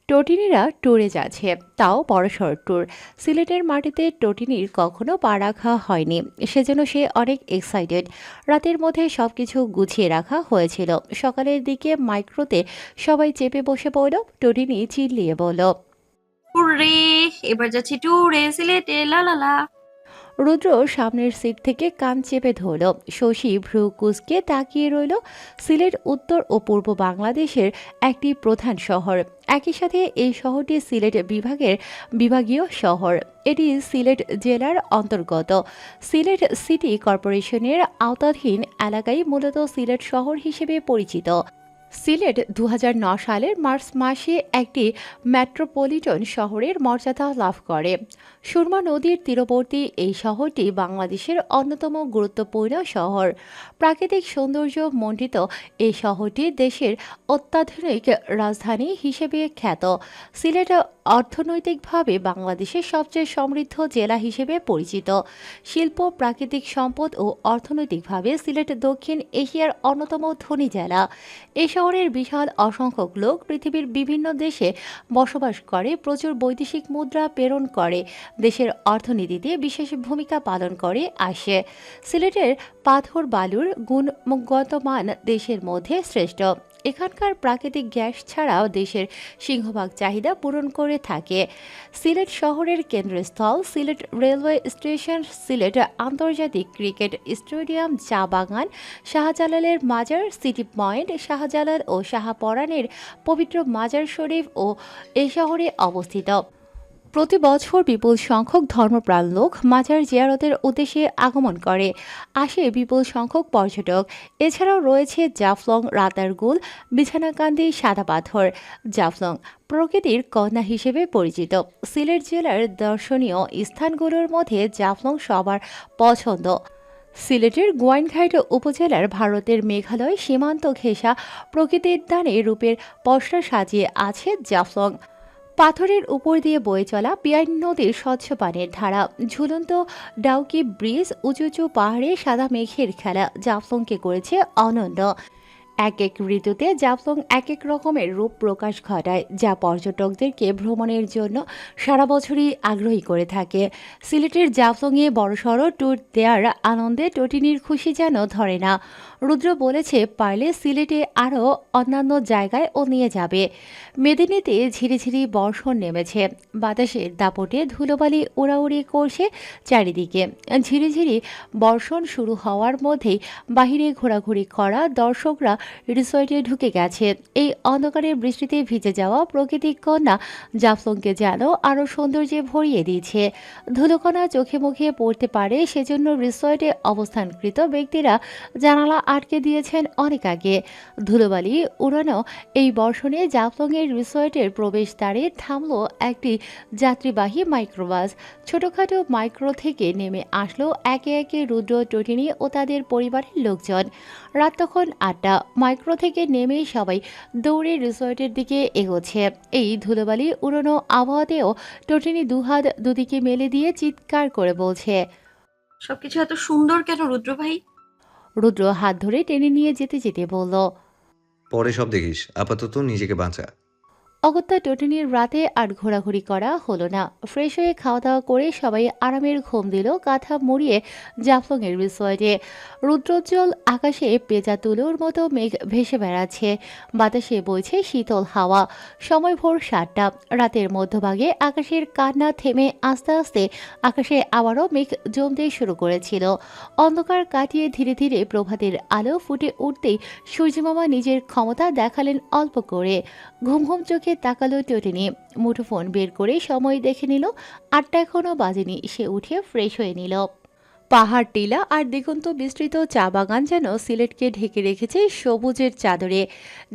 টটিনিরা ট্যুরে যাচ্ছে, তাও বড়সড় ট্যুর। সিলেটের মাটিতে টটিনির কখনো পা রাখা হয়নি, সেজন্য সে অনেক এক্সাইটেড। রাতের মধ্যে সবকিছু গুছিয়ে রাখা হয়েছিল। সকালের দিকে মাইক্রোতে সবাই চেপে বসে পড়ল। টটিনি চিল্লিয়ে বলল, হুররে! এবার যাচ্ছি ট্যুরে সিলেটে লা লা লা। রুদ্র সামনের সিট থেকে কান চেপে ধরল। শশী ভ্রু কুঁচকে তাকিয়ে রইল। সিলেট উত্তর ও পূর্ব বাংলাদেশের একটি প্রধান শহর। একই সাথে এই শহরটি সিলেট বিভাগের বিভাগীয় শহর। এটি সিলেট জেলার অন্তর্গত। সিলেট সিটি কর্পোরেশনের আওতাধীন এলাকায় মূলত সিলেট শহর হিসেবে পরিচিত। সিলেট ২০০৯ সালের মার্চ মাসে একটি মেট্রোপলিটন শহরের মর্যাদা লাভ করে। সুরমা নদীর তীরবর্তী এই শহরটি বাংলাদেশের অন্যতম গুরুত্বপূর্ণ শহর। প্রাকৃতিক সৌন্দর্য মণ্ডিত এই শহরটি দেশের অত্যাধুনিক রাজধানী হিসেবে খ্যাত। সিলেট অর্থনৈতিকভাবে বাংলাদেশের সবচেয়ে সমৃদ্ধ জেলা হিসেবে পরিচিত। শিল্প, প্রাকৃতিক সম্পদ ও অর্থনৈতিকভাবে সিলেট দক্ষিণ এশিয়ার অন্যতম ধনী জেলা। এই শহরের বিশাল অসংখ্যক লোক পৃথিবীর বিভিন্ন দেশে বসবাস করে, প্রচুর বৈদেশিক মুদ্রা প্রেরণ করে, দেশের অর্থনীতিতে বিশেষ ভূমিকা পালন করে আসে। সিলেটের পাথর বালুর গুণগত মান দেশের মধ্যে শ্রেষ্ঠ। এখানকার প্রাকৃতিক গ্যাস ছাড়াও দেশের সিংহভাগ চাহিদা পূরণ করে থাকে। সিলেট শহরের কেন্দ্রস্থল সিলেট রেলওয়ে স্টেশন, সিলেট আন্তর্জাতিক ক্রিকেট স্টেডিয়াম, চা বাগান, শাহজালালের মাজার, সিটি পয়েন্ট, শাহজালাল ও শাহপরানের পবিত্র মাজার শরীফ ও এই শহরে অবস্থিত। প্রতি বছর বিপুল সংখ্যক ধর্মপ্রাণ লোক মাজার জিয়ারতের উদ্দেশ্যে আগমন করে। আসে বিপুল সংখ্যক পর্যটক। এছাড়াও রয়েছে জাফলং, রাতারগুল, বিছানাকান্দি, সাদা পাথর। জাফলং প্রকৃতির কন্যা হিসেবে পরিচিত। সিলেট জেলার দর্শনীয় স্থানগুলোর মধ্যে জাফলং সবার পছন্দ। সিলেটের গোয়াইনঘাট উপজেলার ভারতের মেঘালয় সীমান্ত ঘেঁষা প্রকৃতির দানে রূপের পসরা সাজিয়ে আছে জাফলং। পাথরের উপর দিয়ে বয়ে চলা পিয়াইন নদীর স্বচ্ছ পানির ধারা, ঝুলন্ত ডাউকি ব্রিজ, উঁচু উঁচু পাহাড়ে সাদা মেঘের খেলা জাফলংকে করেছে অনন্য। এক এক ঋতুতে জাফলং এক এক রকমের রূপ প্রকাশ ঘটায়, যা পর্যটকদেরকে ভ্রমণের জন্য সারা বছরই আগ্রহী করে থাকে। সিলেটের জাফলংয়ে বড়সড় ট্যুর দেওয়ার আনন্দে টটিনির খুশি যেন ধরে না। রুদ্র বলেছে পারলে সিলেটে আরও অন্যান্য জায়গায় ও নিয়ে যাবে। মেদিনীতে ঝিরিঝিরি বর্ষণ নেমেছে। বাতাসের দাপটে ধুলোবালি উড়াউড়ি করছে চারিদিকে। ঝিরিঝিরি বর্ষণ শুরু হওয়ার মধ্যেই বাহিরে ঘোরাঘুরি করা দর্শকরা রিসর্টে ঢুকে গেছে। এই অন্ধকারে বৃষ্টিতে ভিজে যাওয়া প্রকৃতিক কন্যা জাফলংকে যেন আরও সৌন্দর্যে ভরিয়ে দিয়েছে। ধুলোকণা চোখে মুখে পড়তে পারে, সেজন্য রিসর্টে অবস্থানকৃত ব্যক্তিরা জানালা আটকে দিয়েছেন অনেক আগে। ধুলোবালি উড়ানো এই বর্ষণে জাফলংয়ের রিসর্টের প্রবেশদ্বারে থামল একটি যাত্রীবাহী মাইক্রোবাস। ছোটখাটো মাইক্রো থেকে নেমে আসলো একে একে রুদ্র, টটিনি ও তাদের পরিবারের লোকজন। রাত তখন ৮টা। মাইক্রো থেকে নেমে সবাই দৌড়ে রিসর্টের দিকে এগোচ্ছে। এই ধুলোবালি উড়ানো আবহাওয়াতেও টটিনি দুহাত দুদিকে মেলে দিয়ে চিৎকার করে বলছে, সবকিছু এত সুন্দর কেন রুদ্র ভাই? রুদ্র হাত ধরে টেনে নিয়ে যেতে যেতে বলল, পরে সব দেখিস, আপাতত নিজেকে বাঁচা। অগত্যা টটিনির রাতে আর ঘোরাঘুরি করা হলো না। ফ্রেশ হয়ে খাওয়া দাওয়া করে সবাই আরামের ঘুম দিল কাঁথা মুড়িয়ে জাফলংয়ের রিসর্টে। রুদ্রোজ্জ্বল আকাশে পেঁচা তুলোর মতো মেঘ ভেসে বেড়াচ্ছে। বাতাসে বইছে শীতল হাওয়া। সময় ভোর ৭টা। রাতের মধ্যভাগে আকাশের কান্না থেমে আস্তে আস্তে আকাশে আবারও মেঘ জমতে শুরু করেছিল। অন্ধকার কাটিয়ে ধীরে ধীরে প্রভাতের আলো ফুটে উঠতেই সূর্যমামা নিজের ক্ষমতা দেখালেন অল্প করে। ঘুম ঘুম চোখে তাকালো টটিনি। মুঠোফোন বের করে সময় দেখে নিল। ৮টা এখনো বাজেনি। সে উঠে ফ্রেশ হয়ে নিল। পাহাড়, টিলা আর দিগন্ত বিস্তৃত চা বাগান যেন সিলেটকে ঢেকে রেখেছে সবুজের চাদরে।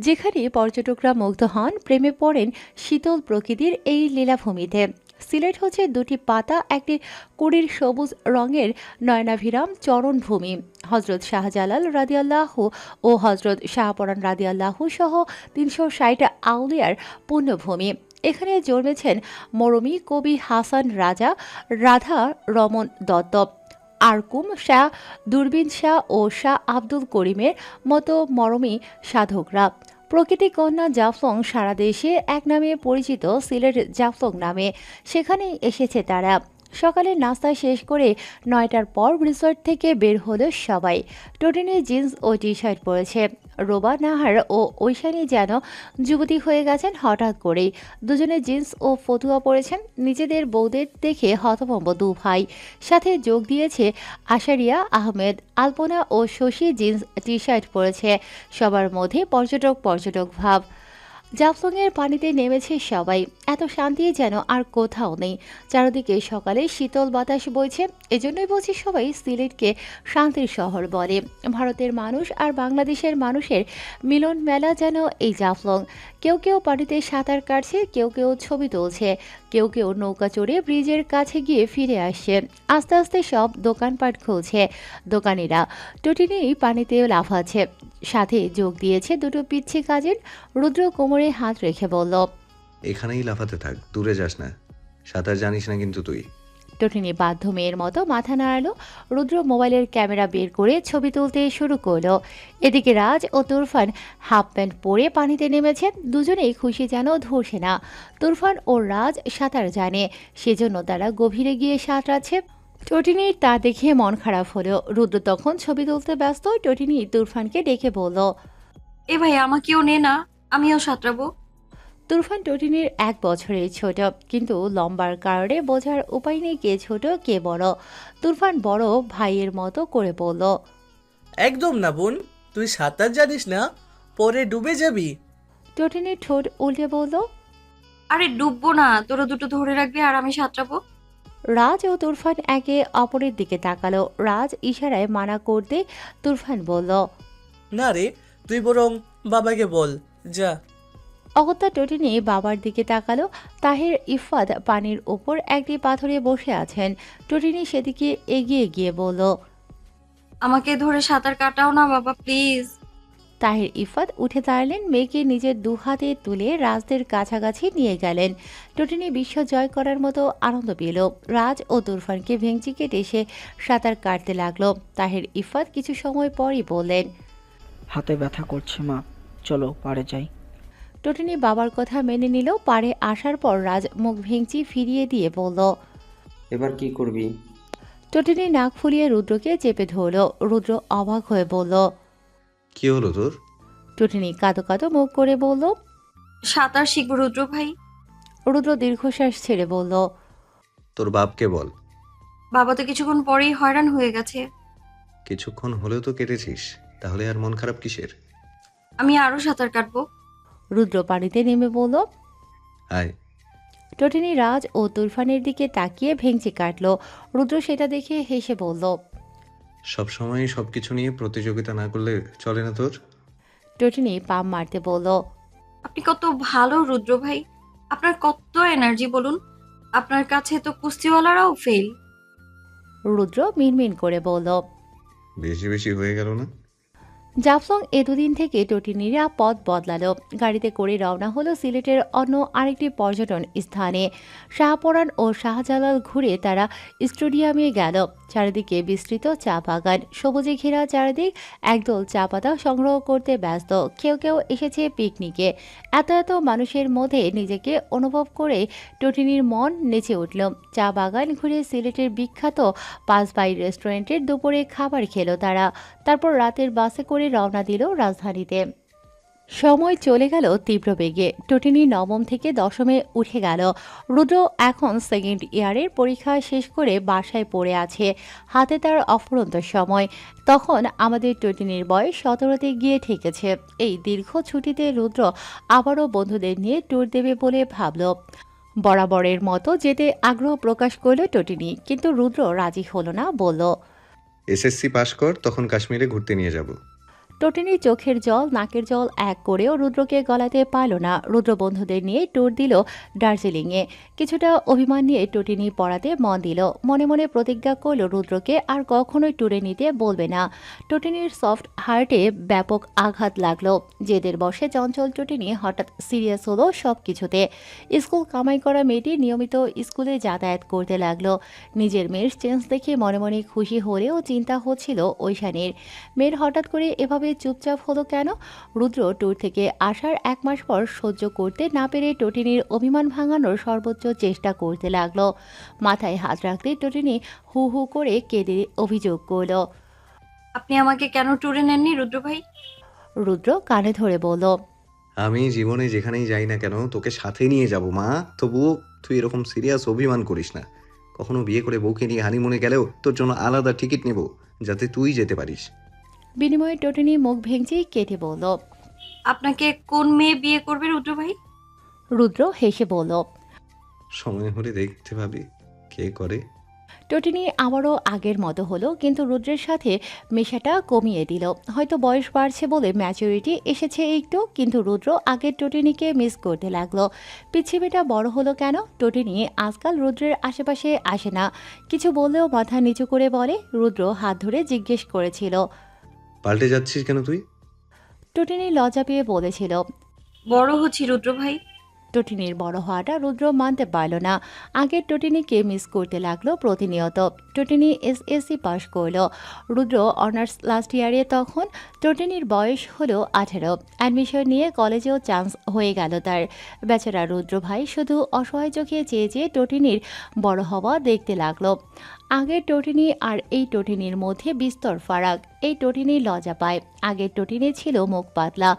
যেখানে পর্যটকরা মুগ্ধ হন, প্রেমে পড়েন শীতল প্রকৃতির এই লীলাভূমিতে। সিলেট হচ্ছে দুটি পাতা একটি কুড়ির সবুজ রঙের নয়নাভিরাম চরণভূমি। হজরত শাহজালাল রাদিয়াল্লাহু ও হজরত শাহপরান রাদিয়াল্লাহু সহ ৩৬০ আউলিয়ার পুণ্যভূমি। এখানে জন্মেছেন মরমী কবি হাসান রাজা, রাধা রমন দত্ত, আরকুম শাহ, দূরবীন শাহ ও শাহ আব্দুল করিমের মতো মরমী সাধকরা। প্রকৃতি কন্যা জাফলং সারা দেশে এক নামে পরিচিত সিলেট জাফলং নামে। সেখানেই এসেছে তারা। সকালে নাস্তা শেষ করে ৯টার পর রিসর্ট থেকে বের হলো সবাই। টোটিনি জিন্স ও টি শার্ট পরেছে। রোবা নাহার ও ঐশানী যেন যুবতী হয়ে গেছেন হঠাৎ করেই। দুজনে জিন্স ও ফতুয়া পরেছেন। নিজেদের বউদের দেখে হতভম্ব দু ভাই। সাথে যোগ দিয়েছে আশারিয়া আহমেদ। আলপনা ও শশী জিন্স টি শার্ট পরেছে। সবার মধ্যে পর্যটক পর্যটক ভাব। জাফলংয়ের পানিতে নেমেছে সবাই। এত শান্তি যেন আর কোথাও নেই। চারদিকে সকালে শীতল বাতাস বইছে। এজন্যই বলছি সবাই সিলেটকে শান্তির শহর বলে। ভারতের মানুষ আর বাংলাদেশের মানুষের মিলন মেলা যেন এই জাফলং। কেউ কেউ পানিতে সাঁতার কাটছে, কেউ কেউ ছবি তুলছে, কেউ কেউ নৌকা চড়ে ব্রিজের কাছে গিয়ে ফিরে আসছে। আস্তে আস্তে সব দোকানপাট খুলছে। দোকানিরা টোটিনি পানিতে লাফাচ্ছে। সাথে যোগ দিয়েছে দুটো পিচ্ছি কাজিন। রুদ্র কোমরে হাত রেখে বলল, এখানেই লাফাতে থাক, দূরে যাস না। সাঁতার জানিস না কিন্তু তুই। টোটিনি বাধ্য মেয়ের মতো মাথা নাড়ালো। রুদ্র মোবাইলের ক্যামেরা বের করে ছবি তুলতে শুরু করলো। এদিকে রাজ ও তুরফান হাফ প্যান্ট পরে পানিতে নেমেছে। দুজনেই খুশি যেন ধরছে না। তুরফান ও রাজ সাঁতার জানে, সেজন্য তারা গভীরে গিয়ে সাঁতরাচ্ছে। টোটিনির তা দেখে মন খারাপ হলো। রুদ্র তখন ছবি তুলতে ব্যস্ত। টোটিনি তুরফানকে ডেকে বলল, এ ভাই আমাকেও নে না, আমিও সাঁতরাবো। তুরফান টোটিনির ১ বছরের ছোট, কিন্তু লম্বার কারণে বোঝার উপায় নেই কে ছোট কে বড়। তুরফান বড় ভাইয়ের মতো করে বলল, একদম না বোন, তুই সাঁতার জানিস না, পরে ডুবে যাবি। টোটিনির ঠোঁট উল্টে বলল। আরে ডুববো না, তোরা দুটো ধরে রাখবি আর আমি সাঁতরাবো। রাজ ও তুরফান একে অপরের দিকে তাকালো। রাজ ইশারায় মানা করতে তুরফান বলল, না রে, তুই বরং বাবাকে বল, যা। অগত্যা টোটিনি বাবার দিকে তাকালো। তাহের ইফাত পানির ওপর একটি পাথরে বসে আছেন। টোটিনি সেদিকে এগিয়ে গিয়ে বলল, আমাকে ধরে সাঁতার কাটাও না বাবা, প্লিজ। তাহের ইফাত উঠে দাঁড়ালেন। মেয়েকে নিজের দুহাতে তুলে রাজদের কাছাকাছি নিয়ে গেলেন। টোটিনি বিশ্ব জয় করার মতো আনন্দ পেল। রাজ ও তুরফানকে ভেঙচি কেটে সে সাঁতার কাটতে লাগলো। তাহের ইফাত কিছু সময় পরই বললেন, হাতে ব্যথা করছে মা, চলো পাড়ে যাই। টোটিনি বাবার কথা মেনে নিল। পাড়ে আসার পর রাজ মুখ ভেঙচি ফিরিয়ে দিয়ে বলল, এবার কি করবি? টোটিনি নাক ফুলিয়ে রুদ্রকে চেপে ধরল। রুদ্র অবাক হয়ে বলল। কি হলো তোর? টোটিনি কাঁদো কাঁদো মুখ করে বলল। সাঁতার শিখবো রুদ্র ভাই। রুদ্র দীর্ঘশ্বাস ছেড়ে বলল, তোর বাপকে বল। বাবা তো কিছুক্ষণ পরেই হয়রান হয়ে গেছে। কিছুক্ষণ হলেও তো কেটেছিস, তাহলে আর মন খারাপ কিসের? আমি আরো সাঁতার কাটবো। রুদ্র পানিতে নেমে বলল। আয়। টোটিনি রাজ ও তুরফানের দিকে তাকিয়ে ভেঙচি কাটল। রুদ্র সেটা দেখে হেসে বলল। সবসময় সবকিছু নিয়ে প্রতিযোগিতা না করলে চলে না তোর? টোটিনি পাম মারতে বলল। আপনি কত ভালো রুদ্র ভাই, আপনার কত এনার্জি বলুন। আপনার কাছে তো কুস্তিওয়ালারাও ফেল। রুদ্র মিনমিন করে বলল। বেশি বেশি হয়ে গেল না? জাফলং এ দুদিন থেকে টোটিনিরা পথ বদলালো। গাড়িতে করে রওনা হলো সিলেটের অন্য আরেকটি পর্যটন স্থানে। শাহপরান ও শাহজালাল ঘুরে তারা স্টেডিয়ামে গেল। চারিদিকে বিস্তৃত চা বাগান, সবুজে ঘেরা চারিদিক। একদল চা পাতা সংগ্রহ করতে ব্যস্ত। কেউ কেউ এসেছে পিকনিকে। এত এত মানুষের মধ্যে নিজেকে অনুভব করে টোটিনির মন নেচে উঠল। চা বাগান ঘুরে সিলেটের বিখ্যাত ৫ ভাই রেস্টুরেন্টের দুপুরে খাবার খেলো তারা। তারপর রাতের বাসে করে রওনা দিল রাজধানীতে। সময় চলে গেল তীব্র বেগে। টোটিনি নবম থেকে দশমে উঠে গেল। রুদ্র এখন সেকেন্ড ইয়ারের পরীক্ষা শেষ করে বাসায় পড়ে আছে। হাতে তার অফুরন্ত সময়। তখন আমাদের টোটিনির বয়স ১৭তে গিয়ে ঠেকেছে। এই দীর্ঘ ছুটিতে রুদ্র আবারও বন্ধুদের নিয়ে ট্যুর দেবে বলে ভাবল। বরাবরের মতো যেতে আগ্রহ প্রকাশ করল টোটিনি, কিন্তু রুদ্র রাজি হলো না, বলল, এসএসসি পাশ কর, তখন কাশ্মীরে ঘুরতে নিয়ে যাব। টোটিনি চোখের জল নাকের জল এক করেও রুদ্রকে গলাতে পারল না। রুদ্র বন্ধুদের নিয়ে ট্যুর দিল দার্জিলিংয়ে। কিছুটা অভিমান নিয়ে টোটিনি পড়াতে মন দিল। মনে মনে প্রতিজ্ঞা করল রুদ্রকে আর কখনোই ট্যুরে নিতে বলবে না। টোটিনির সফট হার্টে ব্যাপক আঘাত লাগলো। জেদের বসে চঞ্চল টোটিনি হঠাৎ সিরিয়াস হলো সব কিছুতে। স্কুল কামাই করা মেয়েটি নিয়মিত স্কুলে যাতায়াত করতে লাগলো। নিজের মেয়ের চেঞ্জ দেখে মনে মনে খুশি হলেও চিন্তা হচ্ছিল ঐশানীর। মেয়ের হঠাৎ করে এভাবে করে চুপচাপ হলো কেন? রুদ্র ট্যুর থেকে আসার 1 মাস পর সহ্য করতে না পেরে টটিনির অভিমান ভাঙানোর সর্বোচ্চ চেষ্টা করতে লাগলো। মাথায় হাত রাখতে টটিনি হু হু করে কেঁদে অভিযোগ করলো। আপনি আমাকে কেন ট্যুরে নেননি রুদ্র ভাই? রুদ্র কানে ধরে বলল, আমি জীবনে যেখানেই যাই না কেন তোকে সাথে নিয়ে যাব মা। তবুও তুই এরকম সিরিয়াস অভিমান করিস না। কখনো বিয়ে করে বউকে নিয়ে হানিমুনে গেলেও তোর জন্য আলাদা টিকিট নেব, যাতে তুই যেতে পারিস। বিনিময়ে টটিনি মুখ ভেঙচি কেটে বলল। আপনাকে কোন মেয়ে বিয়ে করবে রুদ্র ভাই? রুদ্র হেসে বলল। সময় হলে দেখতে পাবি কে করে। টটিনি আবারও আগের মতো হলো, কিন্তু রুদ্রের সাথে মেশাটা কমিয়ে দিল। হয়তো বয়স বাড়ছে বলে ম্যাচুরিটি এসেছে একটু, কিন্তু রুদ্র আগের টটিনিকে মিস করতে লাগলো। পৃথিবীটা বড় হলো কেন? টটিনি আজকাল রুদ্রের আশেপাশে আসে না। কিছু বললেও মাথা নিচু করে বলে। রুদ্র হাত ধরে জিজ্ঞেস করেছিল। পাল্টে যাচ্ছিস কেন তুই? টটিনি লজ্জা পেয়ে বলেছিল। বড় হচ্ছি রুদ্র ভাই। টটিনির বড় হওয়াটা রুদ্র মানতে পারল না। আগের টটিনিকে মিস করতে লাগলো প্রতিনিয়ত। টটিনি এসএসসি পাশ করলো, রুদ্র অনার্স লাস্ট ইয়ারে। তখন টটিনির বয়স হলো 18। অ্যাডমিশন নিয়ে কলেজেও চান্স হয়ে গেল তার। বেচারা রুদ্র ভাই শুধু অসহায় চোখে চেয়ে চেয়ে টটিনির বড় হওয়া দেখতে লাগলো। আগের টটিনি আর এই টটিনির মধ্যে বিস্তর ফারাক। এই টটিনি লজ্জা পায়। আগের টটিনি ছিল মুখ পাতলা।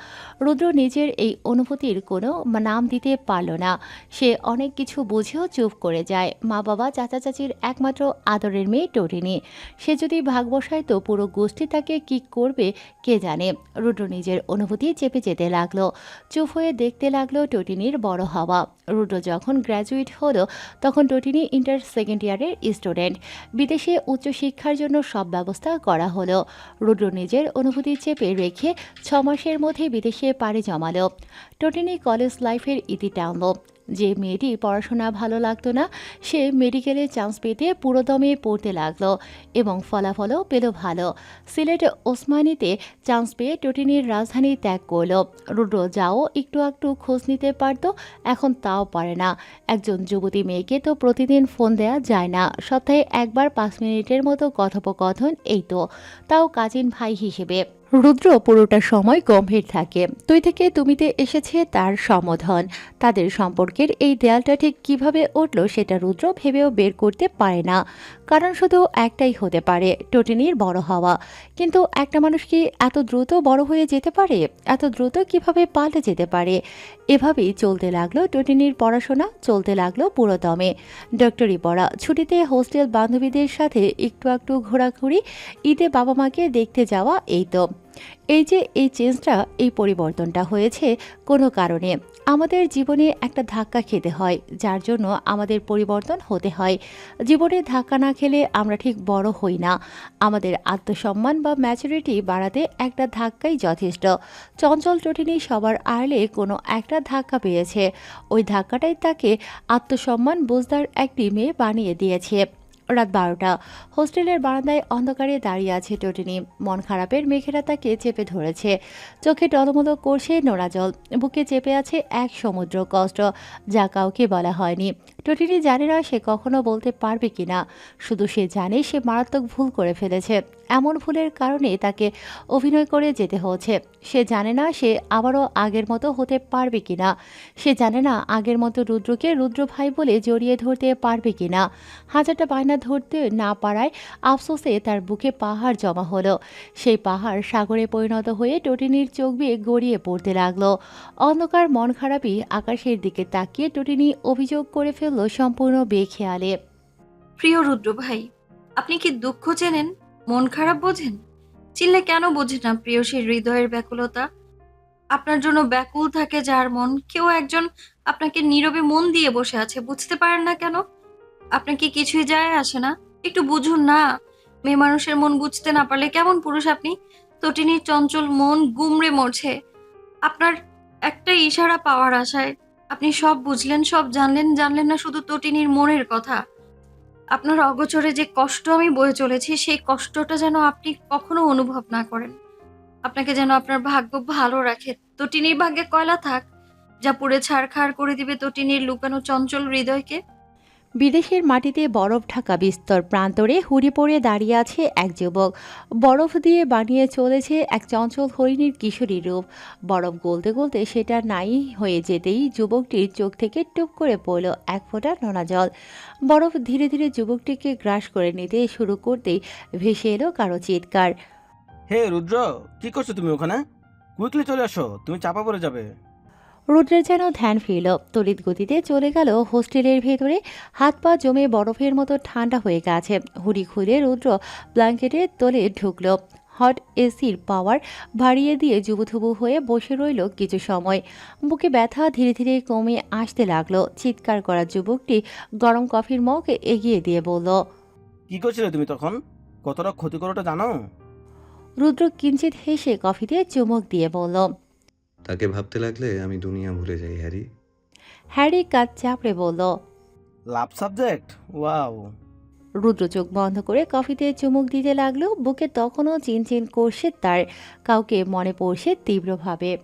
রুদ্র নিজের এই অনুভূতির কোনো নাম দিতে পারল না। সে অনেক কিছু বুঝেও চুপ করে যায়। মা বাবা চাচা চাচির একমাত্র আদরের মেয়ে টটিনি। সে যদি ভাগ বসায় তো পুরো গোষ্ঠী তাকে কি করবে কে জানে। রুদ্র নিজের অনুভূতি চেপে যেতে লাগলো। চুপ হয়ে দেখতে লাগলো টটিনির বড় হওয়া। রুদ্র যখন গ্র্যাজুয়েট হলো তখন টটিনি ইন্টার সেকেন্ড ইয়ারের স্টুডেন্ট। বিদেশে উচ্চশিক্ষার জন্য সব ব্যবস্থা করা হলো। রুদ্র নিজের অনুভূতি চেপে রেখে 6 মাসের মধ্যে বিদেশে পাড়ি জমালো। টটিনি কলেজ লাইফের ইতি টানল। যে মেয়েটি পড়াশোনা ভালো লাগতো না, সে মেডিকেলে চান্স পেতে পুরোদমে পড়তে লাগলো এবং ফলাফলও পেল ভালো। সিলেট ওসমানীতে চান্স পেয়ে টটিনির রাজধানী ত্যাগ করলো। রুদ্র যাও একটু একটু খোঁজ নিতে পারত, এখন তাও পারে না। একজন যুবতী মেয়েকে তো প্রতিদিন ফোন দেয়া যায় না, সপ্তাহে একবার 5 মিনিটের মতো কথোপকথন, এই তো, তাও কাজিন ভাই হিসেবে। রুদ্র পুরোটা সময় গম্ভীর থাকে। তুই থেকে তুমিতে এসেছে তার সম্বোধন। তাদের সম্পর্কের এই দেয়ালটা ঠিক কিভাবে উঠল সেটা রুদ্র ভেবেও বের করতে পারে না। কারণ শুধু একটাই হতে পারে, টটিনির বড় হওয়া। কিন্তু একটা মানুষ কি এত দ্রুত বড় হয়ে যেতে পারে? এত দ্রুত কিভাবে পাল্টে যেতে পারে? এভাবেই চলতে লাগলো টটিনির পড়াশোনা, চলতে লাগলো পুরোদমে। ডক্টরি পড়া, ছুটিতে হোস্টেল বান্ধবীদের সাথে একটু একটু ঘোরাঘুরি, ঈদে বাবা মাকে দেখতে যাওয়া, এই তো। এই যে এই চেঞ্জটা, এই পরিবর্তনটা হয়েছে কোনো কারণে। আমাদের জীবনে একটা ধাক্কা খেতে হয়, যার জন্য আমাদের পরিবর্তন হতে হয়। জীবনে ধাক্কা না খেলে আমরা ঠিক বড় হই না। আমাদের আত্মসম্মান বা ম্যাচুরিটি বাড়াতে একটা ধাক্কাই যথেষ্ট। চঞ্চল টটিনি সবার আড়ালে কোনো একটা ধাক্কা পেয়েছে। ওই ধাক্কাটাই তাকে আত্মসম্মান বুঝদার একটি মেয়ে বানিয়ে দিয়েছে। রাত 12টা। হোস্টেলের বারান্দায় অন্ধকারে দাঁড়িয়ে আছে টটিনি। মন খারাপের মেঘেরা তাকে চেপে ধরেছে। চোখে টলমলো করছে নোনা জল। বুকে চেপে আছে এক সমুদ্র কষ্ট, যা কাউকে বলা হয়নি। টটিনি জানে না সে কখনো বলতে পারবে কিনা। শুধু সে জানে সে মারাত্মক ভুল করে ফেলেছে। এমন ভুলের কারণে তাকে অভিনয় করে যেতে হচ্ছে। সে জানে না সে আবারও আগের মতো হতে পারবে কিনা। সে জানে না আগের মতো রুদ্রকে রুদ্র ভাই বলে জড়িয়ে ধরতে পারবে কিনা। হাজারটা বায়না ধরতে না পারায় আফসোসে তার বুকে পাহাড় জমা হলো। সেই পাহাড় সাগরে পরিণত হয়ে টটিনির চোখ বেয়ে গড়িয়ে পড়তে লাগলো। অন্ধকার মন খারাপই আকাশের দিকে তাকিয়ে টটিনি অভিযোগ করে ফেললো সম্পূর্ণ বেখেয়ালে। প্রিয় রুদ্র ভাই, আপনি কি দুঃখ চেনেন, মন খারাপ বোঝেন? চিনলে কেন বোঝেন না প্রিয় সেই হৃদয়ের ব্যাকুলতা? আপনার জন্য ব্যাকুল থাকে যার মন, কেউ একজন আপনাকে নীরবে মন দিয়ে বসে আছে, বুঝতে পারেন না কেন? আপনার কি কিছুই যায় আসে না? একটু বুঝুন না। মেয়ে মানুষের মন বুঝতে না পারলে কেমন পুরুষ আপনি? তটিনীর চঞ্চল মন গুমড়ে মরছে আপনার একটা ইশারা পাওয়ার আশায়। আপনি সব বুঝলেন, সব জানলেন, জানলেন না শুধু তটিনীর মনের কথা। আপনার অগোচরে যে কষ্ট আমি বয়ে চলেছি, সেই কষ্টটা যেন আপনি কখনো অনুভব না করেন। আপনাকে যেন আপনার ভাগ্য ভালো রাখে। তটিনীর ভাগ্যে কয়লা থাক, যা পুড়ে ছারখার করে দিবে তটিনীর লুকানো চঞ্চল হৃদয়কে। বিদেশের মাটিতে বরফ ঢাকা বিস্তর প্রান্তরে হুড়ি পড়ে দাঁড়িয়ে আছে এক যুবক। বরফ দিয়ে বানিয়ে চলেছে এক চঞ্চল হরিণীর কিশোরী রূপ। বরফ গলতে গলতে সেটা নাই হয়ে যেতেই যুবকটির চোখ থেকে টুপ করে পড়ল এক ফোঁটা নোনা জল। বরফ ধীরে ধীরে যুবকটিকে গ্রাস করে নিতে শুরু করতেই ভেসে এলো কারো চিৎকার। হে রুদ্র, কি করছো তুমি ওখানে? কুইকলি চলে আসো, তুমি চাপা পড়ে যাবে। রুদ্রের যেন ধ্যান ফিরল, তড়িৎ গতিতে চলে গেল হোস্টেলের ভেতরে। হাত পা জমে বরফের মতো ঠান্ডা হয়ে গেছে। হুড়ি খুলে রুদ্র ব্ল্যাঙ্কেটের তলে ঢুকল। হট এসির পাওয়ার বাড়িয়ে দিয়ে জুবুথুবু হয়ে বসে রইল কিছু সময়। বুকে ব্যথা ধীরে ধীরে কমে আসতে লাগলো। চিৎকার করা যুবকটি গরম কফির মগ এগিয়ে দিয়ে বলল। কি করছিলে তুমি তখন? কতটা ক্ষতি করাটা জানো? রুদ্র কিঞ্চিত হেসে কফিতে চুমুক দিয়ে বলল। তাকে ভাবতে লাগলে আমি দুনিয়া ভুলে যাই হ্যারি। হ্যারি কাজ চাপড়ে বলল। লাভ সাবজেক্ট, ওয়াও। রুদ্র চোখ বন্ধ করে কফিতে চুমুক দিতে লাগলো। বুকে তখনও চিনচিন করছে তার। কাউকে মনে পড়ছে তীব্রভাবে।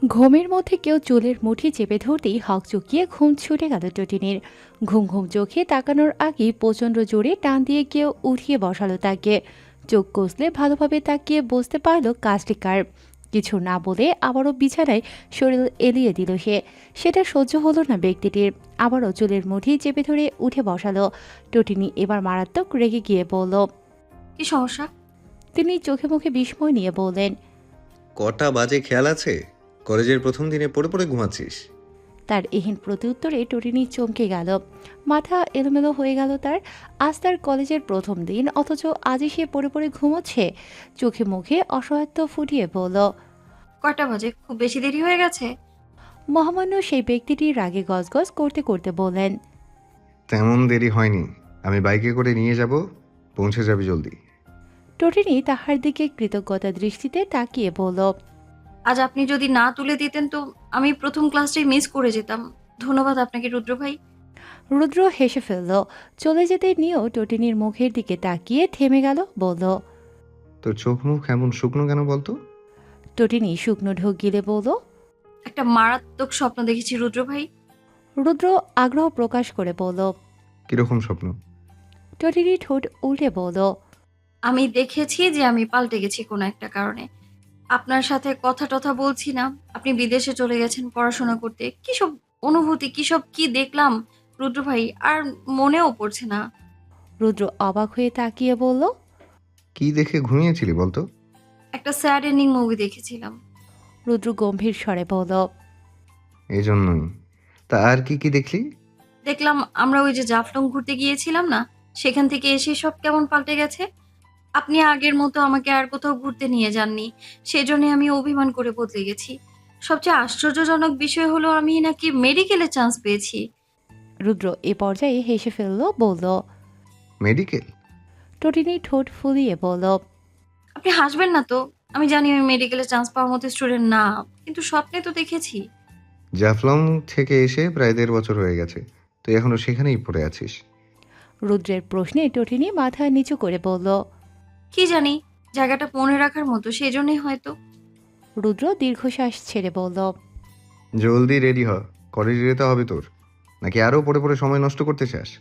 ঘুমের মধ্যে কেউ চুলের মুঠি চেপে ধরতেই হকচকিয়ে ঘুম ছুটে গেল টটিনির। ঘুম ঘুম চোখে তাকানোর আগেই প্রচণ্ড জোরে টান দিয়ে কেউ উঠিয়ে বসালো তাকে। চোখ কষলে ভালোভাবে তাকিয়ে বুঝতে পারল কাজটি কার। কিছু না বলে আবারও বিছানায় শরীর এলিয়ে দিল সে। সেটা সহ্য হলো না ব্যক্তিটির। আবারও চুলের মুঠি চেপে ধরে উঠে বসালো। টটিনি এবার মারাত্মক রেগে গিয়ে বলল। কি সমস্যা? তিনি চোখে মুখে বিস্ময় নিয়ে বললেন। কটা বাজে খেয়াল আছে? কলেজের প্রথম দিনে পড়ে পড়ে ঘুমাচ্ছিস। তার এহেন প্রত্যুত্তরে টটিনি চমকে গেল। মাথা এলোমেলো হয়ে গেল তার। আজ তার কলেজের প্রথম দিন, অথচ আজই সে পড়ে পড়ে ঘুমোচ্ছে। চোখে মুখে অসহায়ত্ব ফুটিয়ে বলল। কয়টা বাজে? খুব বেশি দেরি হয়ে গেছে। মহামান্য সেই ব্যক্তিটি রাগে গজগজ করতে করতে বললেন। তেমন দেরি হয়নি, আমি বাইকে করে নিয়ে যাব, পৌঁছে যাবি জলদি। টটিনি তাহার দিকে কৃতজ্ঞতা দৃষ্টিতে তাকিয়ে বলল। আজ আপনি যদি না তুলে দিতেন তো আমি প্রথম ক্লাসটাই মিস করে যেতাম। ধন্যবাদ আপনাকে রুদ্র ভাই। রুদ্র হেসে ফেলল। চলে যেতে নিয়েও টটিনির মুখের দিকে তাকিয়ে থেমে গেল, বলল। তোর চোখ মুখ এমন শুকনো কেন বলতো? টটিনি শুকনো ঢোক গিলে বলল। একটা মারাত্মক স্বপ্ন দেখেছি রুদ্র ভাই। রুদ্র আগ্রহ প্রকাশ করে বলল। কিরকম স্বপ্ন? টটিনি ঠোঁট উল্টে বলল। আমি দেখেছি যে আমি পাল্টে গেছি কোনো একটা কারণে। আপনার সাথে কথা টথা বলছি না, আপনি বিদেশে চলে গেছেন পড়াশোনা করতে। কিসব অনুভূতি, কিসব কি দেখলাম রুদ্র ভাই, আর মনেও পড়ছে না। রুদ্র অবাক হয়ে তাকিয়ে বলল। কি দেখে ঘুমিয়েছিলি বলতো? একটা স্যাড এন্ডিং মুভি দেখেছিলাম। রুদ্র গম্ভীর স্বরে বলল। এই জন্যই। তা আর কি কি দেখলি? দেখলাম আমরা ওই যে জাফলং ঘুরতে গিয়েছিলাম না, সেখান থেকে এসে সব কেমন পাল্টে গেছে। আপনি আগের মতো আমাকে আর কোথাও ঘুরতে নিয়ে যাননি, সেজন্য আমি অভিমান করে বদলে গেছি। সবচেয়ে আশ্চর্যজনক বিষয় হলো আমি নাকি মেডিকেলে চান্স পেয়েছি। রুদ্র এ পর্যায়ে হেসে ফেলল, বলল। মেডিকেল? টটিনি ঠোঁট ফুলিয়ে বলল। আপনি হাসবেন না তো? আমি জানি আমি মেডিকেলে চান্স পাওয়ার মতো স্টুডেন্ট না, কিন্তু স্বপ্নে তো দেখেছি। জাফলং থেকে এসে প্রায় 1.5 বছর হয়ে গেছে, তুই এখনো সেখানেই পড়ে আছিস? রুদ্রের প্রশ্নে টটিনি মাথা নিচু করে বলল। কি জানি, জায়গাটা মনে রাখার মতো, সেজন্যই হয়তো। রুদ্র দীর্ঘশ্বাস ছেড়ে বলল। জলদি রেডি হ, কলেজে যেতে হবে তোর। নাকি আরও পড়ে পড়ে সময় নষ্ট করতে চাস?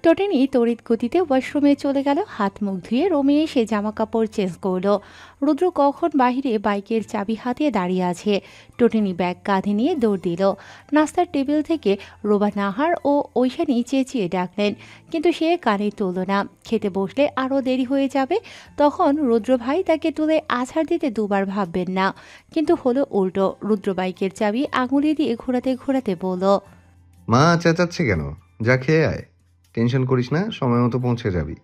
টটিনি তড়িৎ গতিতে ওয়াশরুমে চলে গেল। হাত মুখ ধুয়ে রুমে এসে জামা কাপড় চেঞ্জ করলো। রুদ্র কখন বাহিরে বাইকের চাবি হাতে দাঁড়িয়ে আছে। টটিনি ব্যাগ কাঁধে নিয়ে দৌড় দিল। নাস্তার টেবিল থেকে রোবা নাহার ও ঐশানী চেঁচিয়ে ডাকলেন, কিন্তু সে কানে তুলল না। খেতে বসলে আরও দেরি হয়ে যাবে। তখন রুদ্র ভাই তাকে তুলে আছাড় দিতে দুবার ভাববেন না, কিন্তু হলো উল্টো। রুদ্র বাইকের চাবি আঙুলে দিয়ে ঘোরাতে ঘোরাতে বলল। মা চেঁচাচ্ছে কেন? যা খেয়ে আয়, টেনশন করিস না, সময় মতো পৌঁছে যাবি।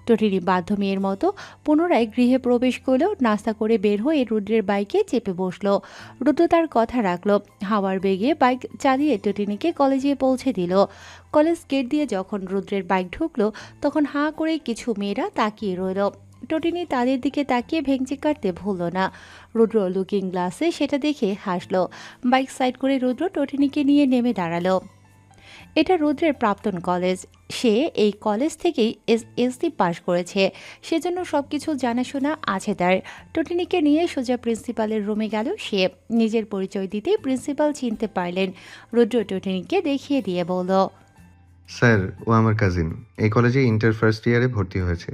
টটিনি বাধ্য মেয়ের মতো পুনরায় গৃহে প্রবেশ করলেও নাস্তা করে বের হয়ে রুদ্রের বাইকে চেপে বসলো। রুদ্র তার কথা রাখলো। হাওয়ার বেগে বাইক চালিয়ে টটিনিকে কলেজে পৌঁছে দিল। কলেজ গেট দিয়ে যখন রুদ্রের বাইক ঢুকলো, তখন হাঁ করে কিছু মেয়েরা তাকিয়ে রইল। টটিনি তাদের দিকে তাকিয়ে ভেঙচি কাটতে ভুলল না। রুদ্র লুকিং গ্লাসে সেটা দেখে হাসলো। বাইক সাইড করে রুদ্র টটিনিকে নিয়ে নেমে দাঁড়ালো। এটা রুদ্রের প্রাক্তন কলেজ। সে এই কলেজ থেকেই এসএসসি পাশ করেছে, সেজন্য সব কিছু জানাশোনা আছে তার। টটিনিকে নিয়ে সোজা প্রিন্সিপালের রুমে গেল সে। নিজের পরিচয় দিতে প্রিন্সিপাল চিনতে পারলেন। রুদ্র টটিনিকে দেখিয়ে দিয়ে বলল। স্যার, ও আমার কাজিন। এই কলেজে ইন্টার ফার্স্ট ইয়ারে ভর্তি হয়েছে।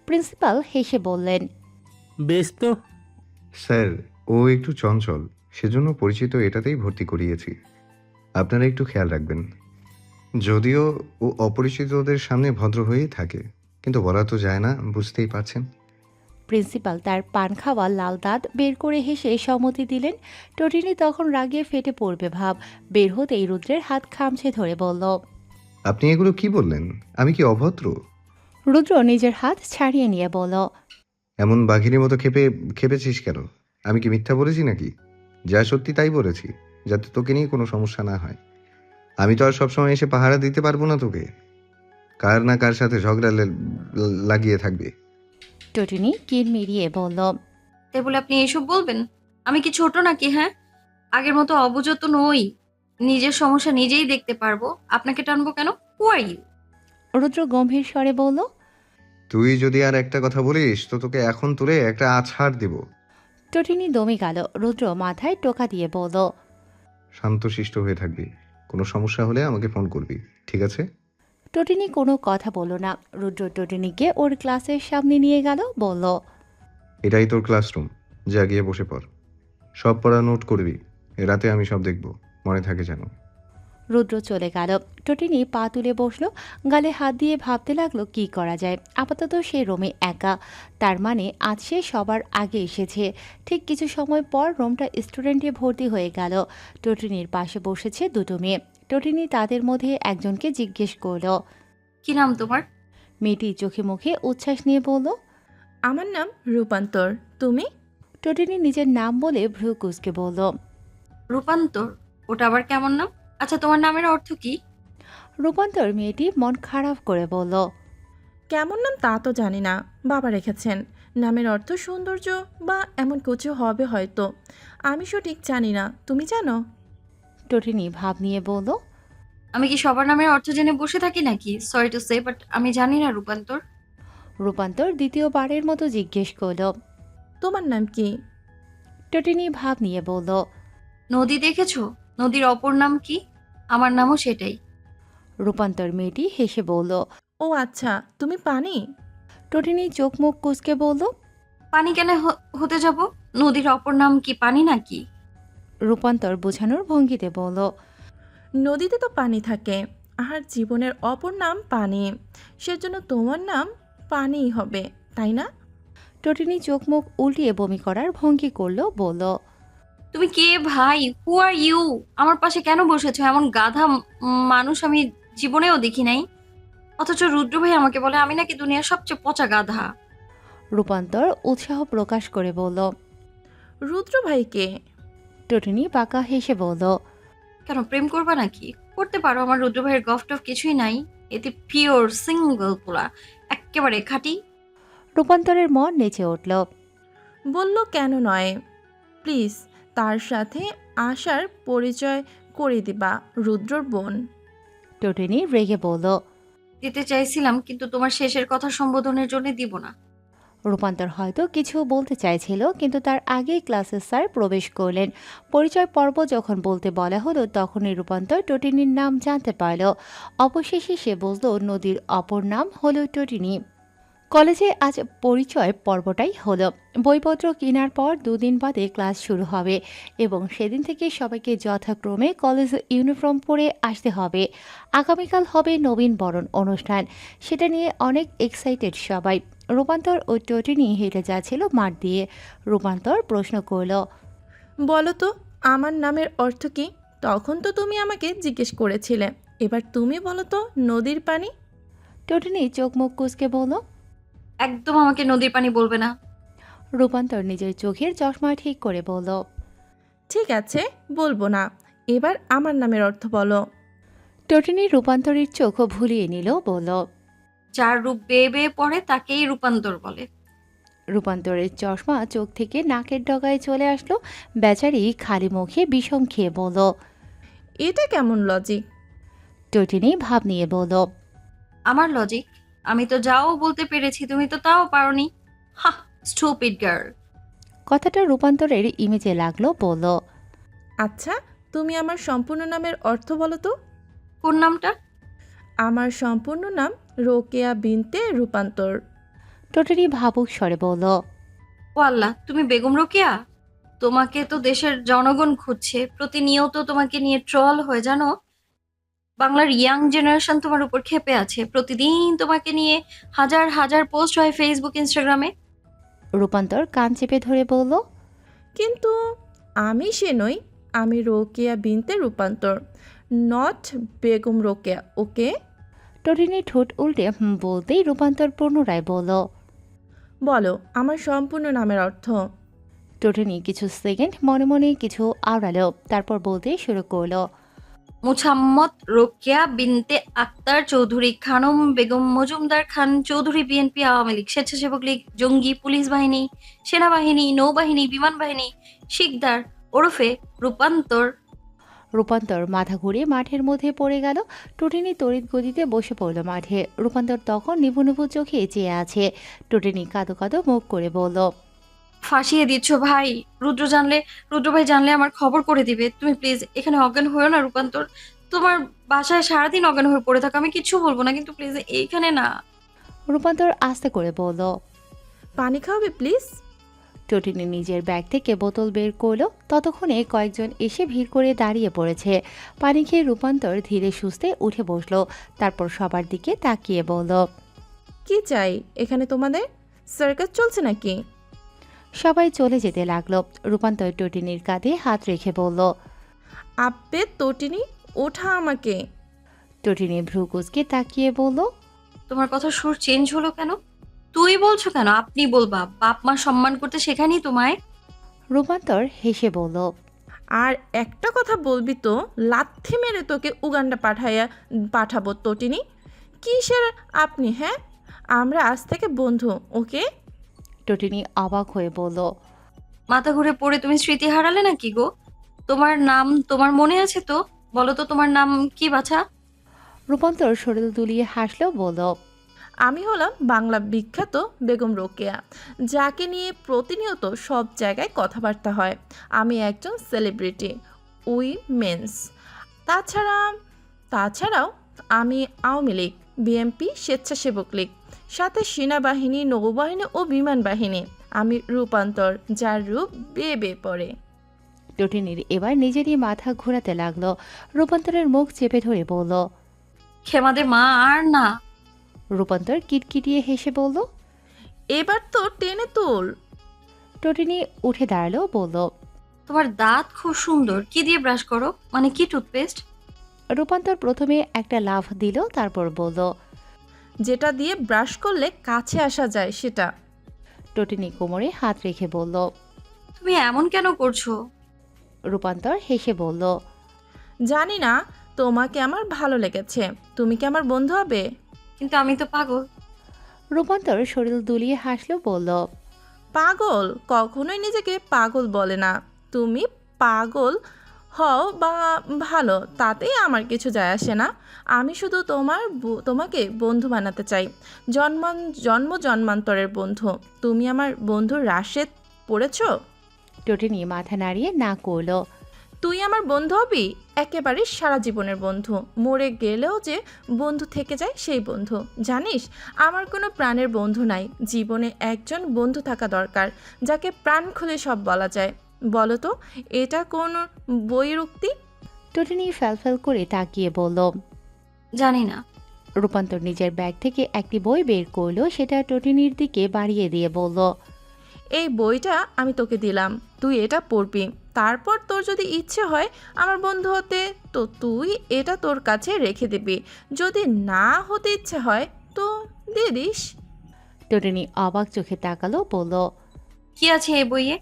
প্রিন্সিপাল হেসে বললেন। বেশ তো। স্যার, ও একটু চঞ্চল, সেজন্য পরিচিত এটাতেই ভর্তি করিয়েছি। আপনারা একটু খেয়াল রাখবেন। যদিও ও অপরিচিতদের সামনে ভদ্র হয়েই থাকে, কিন্তু বলা তো যায় না, বুঝতেই পারছেন। প্রিন্সিপাল তার পান খাওয়া লাল দাঁত বের করে হেসে সম্মতি দিলেন। টটিনি তখন রাগে ফেটে পড়বে ভাব। বের হতেই রুদ্রের হাত খামছে ধরে বলল। আপনি এগুলো কি বললেন? আমি কি অভদ্র? রুদ্র নিজের হাত ছাড়িয়ে নিয়ে বলল। এমন বাঘিনীর মতো খেপেছিস কেন? আমি কি মিথ্যা বলেছি নাকি? যা সত্যি তাই বলেছি, যাতে তোকে নিয়ে কোনো সমস্যা না হয়। আমি তো আর সবসময় এসে পাহারা দিতে পারবো না তোকে। কার না কার সাথে ঝগড়া লাগিয়ে থাকবে। টটিনি কিন মিরিয়ে বলল। তাই বলে আপনি এইসব বলবেন? আমি কি ছোট নাকি? হ্যাঁ, আগের মতো অবুঝ তো নই। নিজের সমস্যা নিজেই দেখতে পারবো, আপনাকে টানবো কেন? হু আর ইউ? রুদ্র গম্ভীর স্বরে বলল। তুই যদি আর একটা কথা বলিস তো তোকে এখন তুলে একটা আছাড় দিব। টটিনি দমে গেল। রুদ্র মাথায় টোকা দিয়ে বলল। শান্তশিষ্ট হয়ে থাকবি। কোনো সমস্যা হলে আমাকে ফোন করবি, ঠিক আছে? টটিনি কোনো কথা বলল না। রুদ্র টটিনিকে ওর ক্লাসের সামনে নিয়ে গেল, বলল। এটাই তোর ক্লাসরুম, যা গিয়ে বসে পড়। সব পড়া নোট করবি। এ রাতে আমি সব দেখব, মনে থাকে যেন। রুদ্র চলে গেল। টটিনি পা তুলে বসলো, গালে হাত দিয়ে ভাবতে লাগলো কি করা যায়। আপাতত সে রুমে একা, তার মানে আজ সে সবার আগে এসেছে। ঠিক কিছু সময় পর রুমটা স্টুডেন্টে ভর্তি হয়ে গেল। টটিনির পাশে বসেছে দুটো মেয়ে। টটিনি তাদের মধ্যে একজনকে জিজ্ঞেস করলো। কি নাম তোমার? মেয়েটি চোখে মুখে উচ্ছ্বাস নিয়ে বলল। আমার নাম রূপান্তর। তুমি? টটিনি নিজের নাম বলে ভ্রু কুঁচকে বলল। রূপান্তর? ওটা আবার কেমন নাম? আচ্ছা, তোমার নামের অর্থ কি? রূপান্তর মেয়েটি মন খারাপ করে বলল। কেমন নাম তা তো জানি না, বাবা রেখেছেন। নামের অর্থ সৌন্দর্য বা এমন কিছু হবে হয়তো, আমি সঠিক জানি না। তুমি জানো? টটিনি ভাব নিয়ে বলল। আমি কি সবার নামের অর্থ জেনে বসে থাকি নাকি? সরি টু সে, বাট আমি জানি না রূপান্তর। রূপান্তর দ্বিতীয়বারের মতো জিজ্ঞেস করল। তোমার নাম কি? টটিনি ভাব নিয়ে বলল। নদী দেখেছো? নদীর অপর নাম কি? আমার নামও সেটাই। রূপান্তর মেয়েটি হেসে বলল। ও আচ্ছা, তুমি পানি? টটিনি চোখ মুখ কুঁচকে বলল। পানি কেন হতে যাব? নদীর অপর নাম কি পানি নাকি? রূপান্তর বোঝানোর ভঙ্গিতে বলল। নদীতে তো পানি থাকে, আর জীবনের অপর নাম পানি, সেজন্য তোমার নাম পানিই হবে, তাই না? টটিনি চোখ মুখ উল্টিয়ে বমি করার ভঙ্গি করলো, বলল। তুমি কে ভাই? হু আর ইউ? আমার পাশে কেন বসেছো? এমন গাধা মানুষ আমি জীবনেও দেখি নাই। অথচ রুদ্র ভাই আমাকে বলে আমি নাকি দুনিয়ার সবচেয়ে পচা গাধা। রূপান্তর উৎসাহ প্রকাশ করে বলল। রুদ্র ভাইকে? টটিনি বাঁকা হেসে বলল। কেন, প্রেম করবা নাকি? করতে পারো, আমার রুদ্র ভাইয়ের গফ টফ কিছুই নাই। এতে পিওর সিঙ্গল পোলা, একেবারে খাঁটি। রূপান্তরের মন নেচে উঠল। বলল কেন নয়, প্লিজ তার সাথে আসার পরিচয় করে দিবা, রুদ্রর বোন। টটিনি রেগে বলল। দিতে চাইছিলাম, কিন্তু তোমার শেষের কথা সম্বোধনের জন্য দিব না। রূপান্তর হয়তো কিছু বলতে চাইছিল, কিন্তু তার আগেই ক্লাসের স্যার প্রবেশ করলেন। পরিচয় পর্ব যখন বলতে বলা হলো, তখনই রূপান্তর টটিনির নাম জানতে পারল। অবশেষে সে বুঝল নদীর অপর নাম হলো টটিনি। কলেজে আজ পরিচয় পর্বটাই হলো। বইপত্র কেনার পর 2 দিন বাদে ক্লাস শুরু হবে এবং সেদিন থেকে সবাইকে যথাক্রমে কলেজ ইউনিফর্ম পরে আসতে হবে। আগামীকাল হবে নবীন বরণ অনুষ্ঠান, সেটা নিয়ে অনেক এক্সাইটেড সবাই। রূপান্তর ও টটিনি হেঁটে যাচ্ছিল মাঠ দিয়ে। রূপান্তর প্রশ্ন করল। বলো তো, আমার নামের অর্থ কি? তখন তো তুমি আমাকে জিজ্ঞেস করেছিলে, এবার তুমি বলো তো নদীর পানি। টটিনি চোখ মুখ কুঁচকে বলল। একদম আমাকে নদীর পানি বলবে না। রূপান্তর নিজের চোখের চশমা ঠিক করে বলল। ঠিক আছে, বলবো না। এবার আমার নামের অর্থ বলো। টটিনি রূপান্তরের চোখ ভুলিয়ে নিল, বলল। যার রূপ বেয়ে বেয়ে পড়ে তাকেই রূপান্তর বলে। রূপান্তরের চশমা চোখ থেকে নাকের ডগায় চলে আসলো। বেচারি খালি মুখে বিষম খেয়ে বলল। এটা কেমন লজিক? টটিনি ভাব নিয়ে বলল। আমার লজিক? আমি তো যাও বলতে পেরেছি, তুমি তো তাও পারোনি। হা, স্টুপিড গার্ল। কথাটা রূপান্তরের ইমেজে লাগলো, বলল। আচ্ছা, তুমি আমার সম্পূর্ণ নামের অর্থ বলো তো। কোন নামটা? আমার সম্পূর্ণ নাম রোকেয়া বিনতে রূপান্তর। টোটনি ভাবুক স্বরে বলল। ও আল্লাহ, তুমি বেগম রোকেয়া? তোমাকে তো দেশের জনগণ খুঁজছে, প্রতিনিয়ত তোমাকে নিয়ে ট্রল হয়ে, জানো? বাংলার ইয়াং জেনারেশন তোমার উপর ক্ষেপে আছে, প্রতিদিন তোমাকে নিয়ে হাজার হাজার পোস্ট হয় ফেসবুক, ইনস্টাগ্রামে। রূপান্তর কান চেপে ধরে বলল। কিন্তু আমি সে নই। আমি রোকেয়া বিনতে রূপান্তর, নট বেগম রোকেয়া, ওকে? টোটনি ঠোঁট উল্টে বলতেই রূপান্তর পুনরায় বলল। বলো আমার সম্পূর্ণ নামের অর্থ। টোটনি কিছু সেকেন্ড মনে মনে কিছু আওড়ালো, তারপর বলতে শুরু করলো। মুছাম্মদ রোকেয়া বিনতে আক্তার চৌধুরী খানম বেগম মজুমদার খান চৌধুরী, বিএনপি, আওয়ামী লীগ, স্বেচ্ছাসেবক লীগ, জঙ্গি, পুলিশ বাহিনী, সেনাবাহিনী, নৌবাহিনী, বিমান বাহিনী, শিকদার ওরফে রূপান্তর। রূপান্তর মাথা ঘুরে মাঠের মধ্যে পড়ে গেল। টোটেনি তড়িৎ গতিতে বসে পড়ল মাঠে। রূপান্তর তখন নিভু নিভু চোখে চেয়ে আছে। টোটেনি কাঁদো কাঁদো মুখ করে বলল। ফাঁসিয়ে দিচ্ছ ভাই। রুদ্র ভাই জানলে আমার খবর করে দিবে। তুমি প্লিজ এখানে অজ্ঞান হয়েও না রূপান্তর। তোমার বাসায় সারাদিন অজ্ঞান হয়ে পড়ে থাকো, আমি কিচ্ছু বলবো না, কিন্তু প্লিজ এইখানে না। রূপান্তর আস্তে করে বলল। পানি খাওয়াবে প্লিজ? টোটেনি নিজের ব্যাগ থেকে বোতল বের করলো। ততক্ষণে কয়েকজন এসে ভিড় করে দাঁড়িয়ে পড়েছে। পানি খেয়ে রূপান্তর ধীরে সুস্থে উঠে বসলো। তারপর সবার দিকে তাকিয়ে বলল। কি চাই এখানে তোমাদের? সার্কাস চলছে নাকি? সবাই চলে যেতে লাগলো। রূপান্তর টোটেনির কাঁধে হাত রেখে বলল। আব্বে তটিনি, ওঠা আমাকে। টোটেনি ভ্রুকুচকে তাকিয়ে বলল। তোমার কথা সুর চেঞ্জ হলো কেন? তুই বলছো কেন? আপনি বলবা। বাপ মা সম্মান করতে শেখায়নি তোমায়? রূপান্তর হেসে বলল। আর একটা কথা বলবি তো লাথি মেরে তোকে উগান্ডা পাঠাবো তটিনি। কিসের আপনি? হ্যাঁ, আমরা আজ থেকে বন্ধু, ওকে? টোটেনি অবাক হয়ে বলল। মাথা ঘুরে পড়ে তুমি স্মৃতি হারালে নাকি গো? তোমার নাম তোমার মনে আছে তো? বলো তো তোমার নাম কি বাছা? রূপান্তর শরীর দুলিয়ে হাসলো, বলল। আমি হলাম বাংলা বিখ্যাত বেগম রোকেয়া, যাকে নিয়ে প্রতিনিয়ত সব জায়গায় কথাবার্তা হয়। আমি একজন সেলিব্রিটি, উইমেন্স। তাছাড়াও আমি আওয়ামী লীগ, বিএনপি, স্বেচ্ছাসেবক লীগ, সাথে সেনাবাহিনী, নৌবাহিনী ও বিমান বাহিনী। আমি রূপান্তর, যার রূপ বেয়ে বেয়ে পড়ে। টোটেনির এবার নিজেরই মাথা ঘোরাতে লাগলো। রূপান্তরের মুখ চেপে ধরে বলল। খেমাদের মা আর না। রূপান্তর কিটকিটিয়ে হেসে বলল। এবার তো টেনে তোল। টোটেনি উঠে দাঁড়ালো, বলল। তোমার দাঁত খুব সুন্দর। কি দিয়ে ব্রাশ করো? মানে কি টুথপেস্ট? রূপান্তর প্রথমে একটা লাফ দিল, তারপর বলল। যেটা দিয়ে ব্রাশ করলে কাছে আসা যায় সেটা। টোটেনি কোমরে হাত রেখে বলল। তুমি এমন কেন করছো? রূপান্তর হেসে বলল। জানি না, তোমাকে আমার ভালো লেগেছে। তুমি কি আমার বন্ধু হবে? কিন্তু আমি তো পাগল। রূপান্তর শরীর দুলিয়ে হাসলো, বলল। পাগল কখনোই নিজেকে পাগল বলে না। তুমি পাগল হও বা ভালো, তাতেই আমার কিছু যায় আসে না। আমি শুধু তোমাকে বন্ধু বানাতে চাই, জন্ম জন্মান্তরের বন্ধু। তুমি আমার বন্ধুর রাশেদ পড়েছ? টোটেনি মাথা নাড়িয়ে না করল। তুই আমার বন্ধু হবি, একেবারে সারা জীবনের বন্ধু। মরে গেলেও যে বন্ধু থেকে যায় সেই বন্ধু। জানিস, আমার কোনো প্রাণের বন্ধু নাই। জীবনে একজন বন্ধু থাকা দরকার, যাকে প্রাণ খুলে সব বলা যায়। বলো তো, এটা কোন বইয়ের উক্তি? টোটেনি ফ্যালফ্যাল করে তাকিয়ে বলল। জানি না। রূপান্তর নিজের ব্যাগ থেকে একটি বই বের করলো, সেটা টোটেনির দিকে বাড়িয়ে দিয়ে বলল। এই বইটা আমি তোকে দিলাম, তুই এটা পড়বি। তারপর তোর যদি ইচ্ছে হয় আমার বন্ধু হতে, তো তুই এটা তোর কাছে রেখে দিবি। যদি না হতে ইচ্ছে হয় তো দিয়ে দিস। টোটেনি অবাক চোখে তাকালো, বলল। কি আছে এই বইয়ে?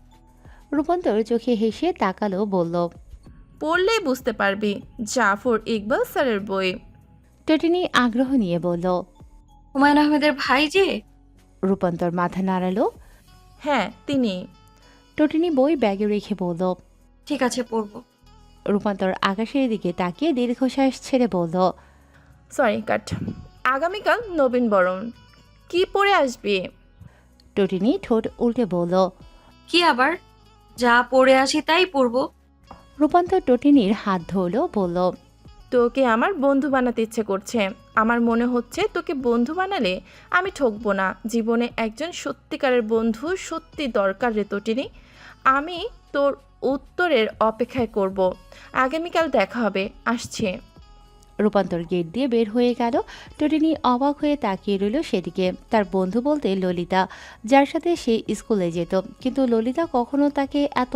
রূপান্তর চোখে হেসে তাকালো, বলল। পড়লেই বুঝতে পারবি, জাফর ইকবাল স্যারের বই। টোটেনি আগ্রহ নিয়ে বলল। হুমায়ুন আহমেদের ভাই যে? রূপান্তর মাথা নাড়ালো। হ্যাঁ, তিনি। টোটেনি বই ব্যাগে রেখে বলল। ঠিক আছে, পড়বো। রূপান্তর আকাশের দিকে তাকিয়ে দীর্ঘশ্বাস ছেড়ে বলল। সরি, কাট। আগামীকাল নবীন বরণ, কি পড়ে আসবি? টোটেনি ঠোঁট উল্টে বলল। কি আবার? যা পড়ে আসি তাই পড়বো। রূপান্তর টোটেনির হাত ধরল, বলল। তোকে আমার বন্ধু বানাতে ইচ্ছে করছে। আমার মনে হচ্ছে তোকে বন্ধু বানালে আমি ঠকবো না। জীবনে একজন সত্যিকারের বন্ধু সত্যি দরকার রে তটিনী। আমি তোর উত্তরের অপেক্ষায় করব। আগামীকাল দেখা হবে, আসছে। রূপান্তর গেট দিয়ে বের হয়ে গেল। টটিনি অবাক হয়ে তাকিয়ে রইল সেদিকে। তার বন্ধু বলতে ললিতা, যার সাথে সে স্কুলে যেত, কিন্তু ললিতা কখনো তাকে এত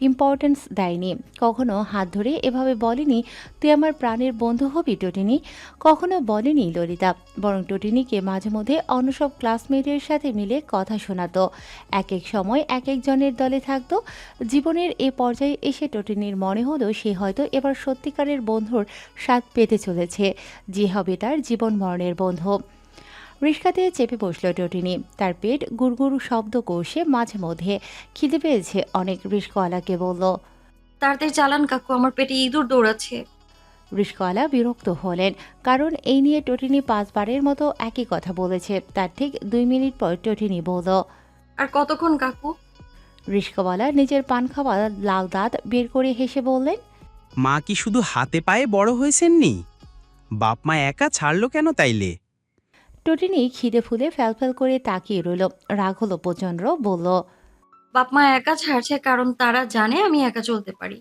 ইম্পর্টেন্স দেয়নি, কখনো হাত ধরে এভাবে বলেনি তুই আমার প্রাণের বন্ধু হবি টটিনি। কখনো বলেনি ললিতা, বরং টটিনিকে মাঝে মধ্যে অন্য সব ক্লাসমেটের সাথে মিলে কথা শোনাতো। এক এক সময় এক একজনের দলে থাকতো। জীবনের এ পর্যায়ে এসে টটিনির মনে হলো সে হয়তো এবার সত্যিকারের বন্ধুর স্বাদ পেতে চলেছে, যে হবে তার জীবন মরণের বন্ধু। রিস্কাতে চেপে বসল টটিনি। তার পেট গুড়গুড় শব্দ করছে মাঝে মধ্যে। খিদে পেয়েছে অনেক। রিস্কাওয়ালাকে বলল। তাড়াতাড়ি চালান কাকু, আমার পেটে ইঁদুর দৌড়াচ্ছে। রিস্কাওয়ালা বিরক্ত হলেন, কারণ এই নিয়ে টটিনি 5 বারের মতো একই কথা বলেছে। তার ঠিক 2 মিনিট পর টটিনি বলল। আর কতক্ষণ কাকু? রিস্কাওয়ালা নিজের পান খাওয়া লাল দাঁত বের করে হেসে বললেন। মা কি শুধু হাতে পায়ে বড় হয়েছেননি? বাপ মা একা ছাড়লো কেন তাইলে? টটিনি খিদে ফুলে ফ্যালফ্যাল করে তাকিয়ে রইল। রাগ হলো প্রচন্ড, বলল। বাপ মা একা ছাড়ছে কারণ তারা জানে আমি একা চলতে পারি।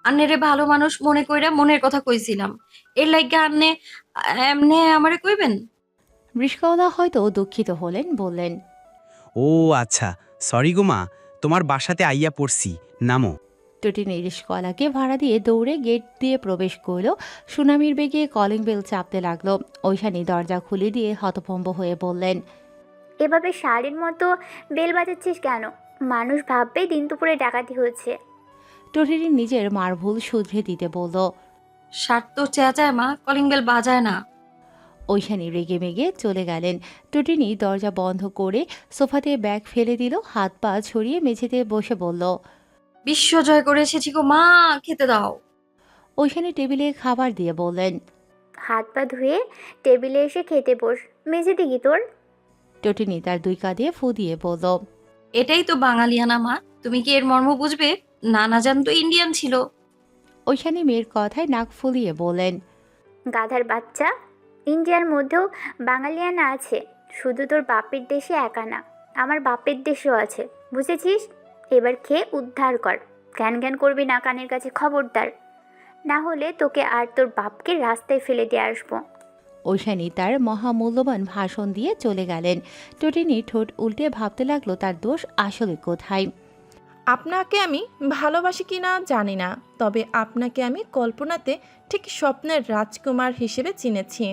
আন্নেরে ভালো মানুষ মনে কইরা মনের কথা কইছিলাম, এর লাইগা আন্নে এমনে আমারে কইবেন? রিস্কাওয়ালা হয়তো দুঃখিত হলেন, বললেন। ও আচ্ছা, সরি গো মা, তোমার বাসাতে আইয়া পড়ছি, নামো। টটিনি রিস্কাওয়ালাকে ভাড়া দিয়ে দৌড়ে গেট দিয়ে প্রবেশ করল। সুনামির বেগে কলিং বেল চাপতে লাগলো। ঐশানী দরজা খুলে দিয়ে হতভম্ব হয়ে বললেন। এভাবে শাড়ির মতো বেল বাজাচ্ছিস কেন? মানুষ ভাববে দিন দুপুরে ডাকাতি হয়েছে। টটিনি নিজের মার ভুল শুধরে দিতে বলল। স্বার্থ চেঁচায় মা, কলিং বেল বাজায় না। ঐশানী রেগে মেগে চলে গেলেন। টটিনি দরজা বন্ধ করে সোফাতে ব্যাগ ফেলে দিল। হাত পা ছড়িয়ে মেঝেতে বসে বলল। বিশ্ব জয় করে এসেছি গো মা, খেতে দাও। ঐশানী টেবিলে খাবার দিয়ে বললেন। হাত পা ধুয়ে টেবিলে এসে খেতে বস, মেঝেতে কি তোর? টটিনি তার 2 কাঁধে ফু দিয়ে বলল। এটাই তো বাঙালিয়ানা মা, তুমি কি এর মর্ম বুঝবে? নানা জান তো ইন্ডিয়ান ছিল। ঐশানী মেয়ের কথায় নাক ফুলিয়ে বললেন। গাধার বাচ্চা, ইন্ডিয়ার মধ্যেও বাঙালিয়ানা আছে, শুধু তোর বাপের দেশে একা না, আমার বাপের দেশেও আছে, বুঝেছিস? এবার খেয়ে উদ্ধার কর। জ্ঞান জ্ঞান করবি না কানের কাছে, খবরদার, না হলে তোকে আর তোর বাপকে রাস্তায় ফেলে দিয়ে আসবো। ঐশানী তার মহামূল্যবান ভাষণ দিয়ে চলে গেলেন। টটিনি ঠোঁট উল্টে ভাবতে লাগলো তার দোষ আসলে কোথায়। আপনাকে আমি ভালোবাসি কি না জানি না, তবে আপনাকে আমি কল্পনাতে ঠিক স্বপ্নের রাজকুমার হিসেবে চিনেছি।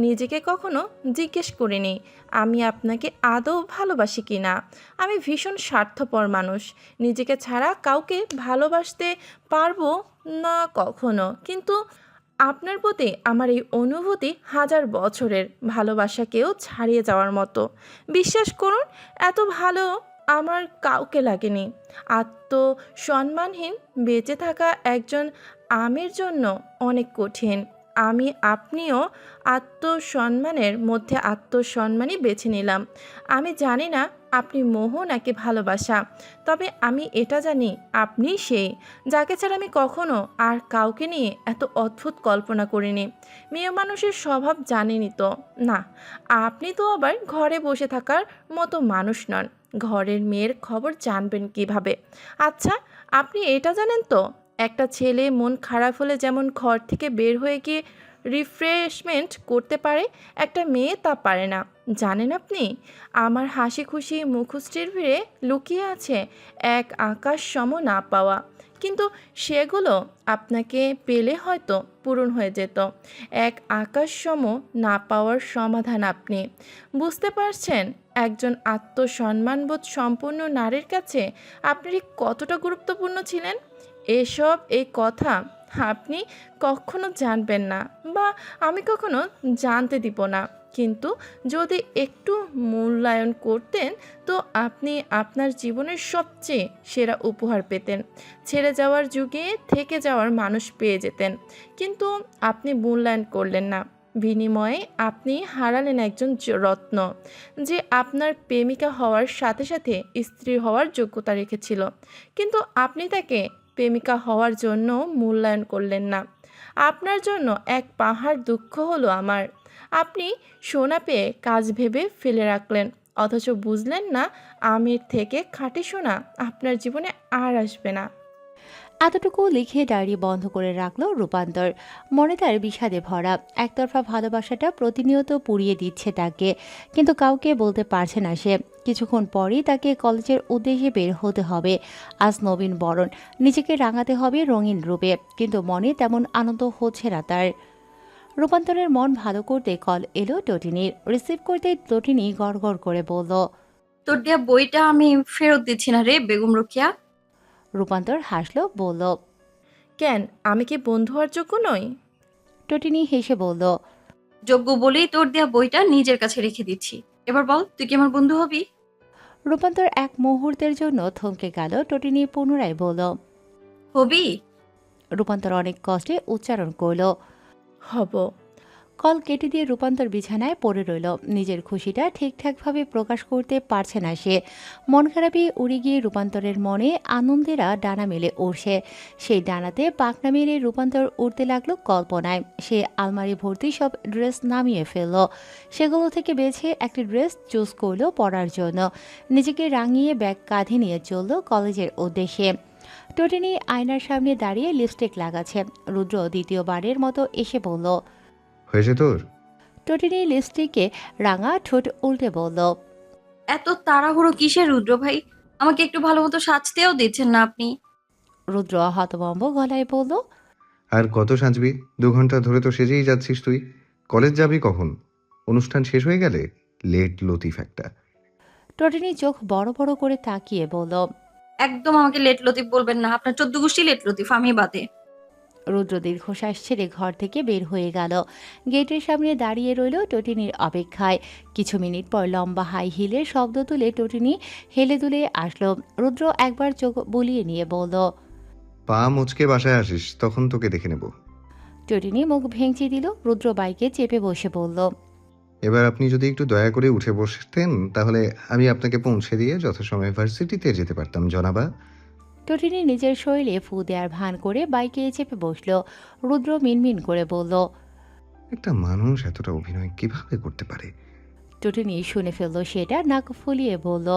নিজেকে কখনো জিজ্ঞেস করিনি আমি আপনাকে আদৌ ভালোবাসি কি না। আমি ভীষণ স্বার্থপর মানুষ, নিজেকে ছাড়া কাউকে ভালোবাসতে পারবো না কখনো। কিন্তু আপনার প্রতি আমার এই অনুভূতি 1000 বছরের ভালোবাসাকেও ছাড়িয়ে যাওয়ার মতো। বিশ্বাস করুন, এত ভালো আমার কাউকে লাগেনি। আত্মসম্মানহীন বেঁচে থাকা একজন আমের জন্য অনেক কঠিন। আমি আপনিও আত্মসম্মানের মধ্যে আত্মসম্মানই বেছে নিলাম। আমি জানি না আপনি মোহ নাকি ভালোবাসা, তবে আমি এটা জানি আপনি সেই যাকে ছাড়া আমি কখনো আর কাউকে নিয়ে এত অদ্ভুত কল্পনা করিনি। মেয়ে মানুষের স্বভাব জানেনই তো না। আপনি তো আবার ঘরে বসে থাকার মতো মানুষ নন, ঘরের মেয়ের খবর জানবেন কিভাবে? আচ্ছা, আপনি এটা জানেন তো একটা ছেলে মন খারাপ হলে যেমন ঘর থেকে বের হয়ে গিয়ে রিফ্রেশমেন্ট করতে পারে, একটা মেয়ে তা পারে না। জানেন আপনি, আমার হাসি খুশি মুখশ্রীর ভিড়ে লুকিয়ে আছে এক আকাশ সম না পাওয়া, কিন্তু সেগুলো আপনাকে পেলে হয়তো পূরণ হয়ে যেত। এক আকাশ সম না পাওয়ার সমাধান আপনি বুঝতে পারছেন? একজন আত্মসম্মানবোধ সম্পন্ন নারীর কাছে আপনি কতটা গুরুত্বপূর্ণ ছিলেন। এই কথা আপনি কখনো জানবেন না, বা আমি কখনো জানতে দিব না। কিন্তু যদি একটু মূল্যায়ন করতেন তো আপনি আপনার জীবনের সবচেয়ে সেরা উপহার পেতেন। ছেড়ে যাওয়ার যুগে থেকে যাওয়ার মানুষ পেয়ে যেতেন, কিন্তু আপনি মূল্যায়ন করলেন না। বিনিময়ে আপনি হারালেন একজন রত্ন, যে আপনার প্রেমিকা হওয়ার সাথে সাথে স্ত্রী হওয়ার যোগ্যতা রেখেছিল, কিন্তু আপনি তাকে প্রেমিকা হওয়ার জন্য মূল্যায়ন করলেন না। আপনার জন্য এক পাহাড় দুঃখ হলো আমার। আপনি সোনা পেয়ে কাজ ভেবে ফেলে রাখলেন, অথচ বুঝলেন না আমের থেকে খাঁটি সোনা আপনার জীবনে আর আসবে না। এতটুকু লিখে ডায়েরি বন্ধ করে রাখলো রূপান্তর। মনে তার বিষাদে ভরা। একতরফা ভালোবাসাটা প্রতিনিয়ত পুড়িয়ে দিচ্ছে তাকে, কিন্তু কাউকে বলতে পারছে না সে। কিছুক্ষণ পরেই তাকে কলেজের উদ্দেশ্যে বের হতে হবে। আজ নবীন বরণ, নিজেকে রাঙাতে হবে রঙিন রূপে, কিন্তু মনে তেমন আনন্দ হচ্ছে না তার। রূপান্তরের মন ভালো করতে কল এলো টটিনির। রিসিভ করতে টটিনি গড়গড় করে বলল, তোর দেয়া বইটা আমি ফেরত দিচ্ছি না রে বেগম রোকেয়া। রূপান্তর হাসলো, বলল, কেন, আমি কি বন্ধু হওয়ার যোগ্য নই? টটিনি হেসে বলল, যোগ্য বলেই তোর দেয়া বইটা নিজের কাছে রেখে দিচ্ছি। এবার বল, তুই কি আমার বন্ধু হবি? রূপান্তর এক মুহূর্তের জন্য থমকে গেল। টটিনি পুনরায় বলল, হবি? রূপান্তর অনেক কষ্টে উচ্চারণ করল। হব। কল কেটে দিয়ে রূপান্তর বিছানায় পড়ে রইল। নিজের খুশিটা ঠিকঠাকভাবে প্রকাশ করতে পারছে না সে। মন খারাপে উড়ে গিয়ে রূপান্তরের মনে আনন্দেরা ডানা মেলে উড়ছে। সেই ডানাতে পাখনা মেলে রূপান্তর উড়তে লাগলো কল্পনায়। সে আলমারি ভর্তি সব ড্রেস নামিয়ে ফেলল। সেগুলো থেকে বেছে একটি ড্রেস চুজ করলো পরার জন্য। নিজেকে রাঙিয়ে ব্যাগ কাঁধে নিয়ে চলল কলেজের উদ্দেশ্যে। টটিনি আয়নার সামনে দাঁড়িয়ে লিপস্টিক লাগাচ্ছে। রুদ্র দ্বিতীয়বারের মতো এসে বলল, হয়েছে তোর? টটিনি লিপস্টিকে রাঙা ঠোঁট উল্টে বলল, এত তাড়াহুড়ো কিসের রুদ্র ভাই? আমাকে একটু ভালো মতো সাজতেও দিচ্ছেন না আপনি। রুদ্র হতভম্ব গলায় বলল, আর কত সাজবি? 2 ঘন্টা ধরে তো সেজেই যাচ্ছিস তুই। কলেজ যাবি কখন? অনুষ্ঠান শেষ হয়ে গেলে? লেট লতিফ একটা। টটিনি চোখ বড় বড় করে তাকিয়ে বলল, একদম আমাকে লেট লতিফ বলবেন না। আপনার 14 গোষ্ঠী লেট লতিফ, আমি বাদে। রুদ্র দীর্ঘশ্বাস ছেড়ে ঘর থেকে বের হয়ে গেল। গেটের সামনে দাঁড়িয়ে রইল টটিনির অপেক্ষায়। কিছু মিনিট পর লম্বা হাই হিলের শব্দ তুলে টটিনি হেলে দুলে আসলো। রুদ্র একবার চোখ বুলিয়ে নিয়ে বলল, পা মুচকে বাসায় আসিস, তখন তোকে দেখে নেব। টটিনি মুখ ভেঙচি দিল। রুদ্র বাইকে চেপে বসে বলল, এবার আপনি যদি একটু দয়া করে উঠে বসতেন, তাহলে আমি আপনাকে পৌঁছে দিয়ে যথাসময়ে ভার্সিটিতে যেতে পারতাম জনাবা। টটিনি নিজের শরীরে ফু দেওয়ার ভান করে বাইকে চেপে বসল। রুদ্র মিনমিন করে বলল, একটা মানুষ এতটা অভিনয় কিভাবে করতে পারে? টটিনি শুনে ফেলল সেটা, নাক ফুলিয়ে বলল,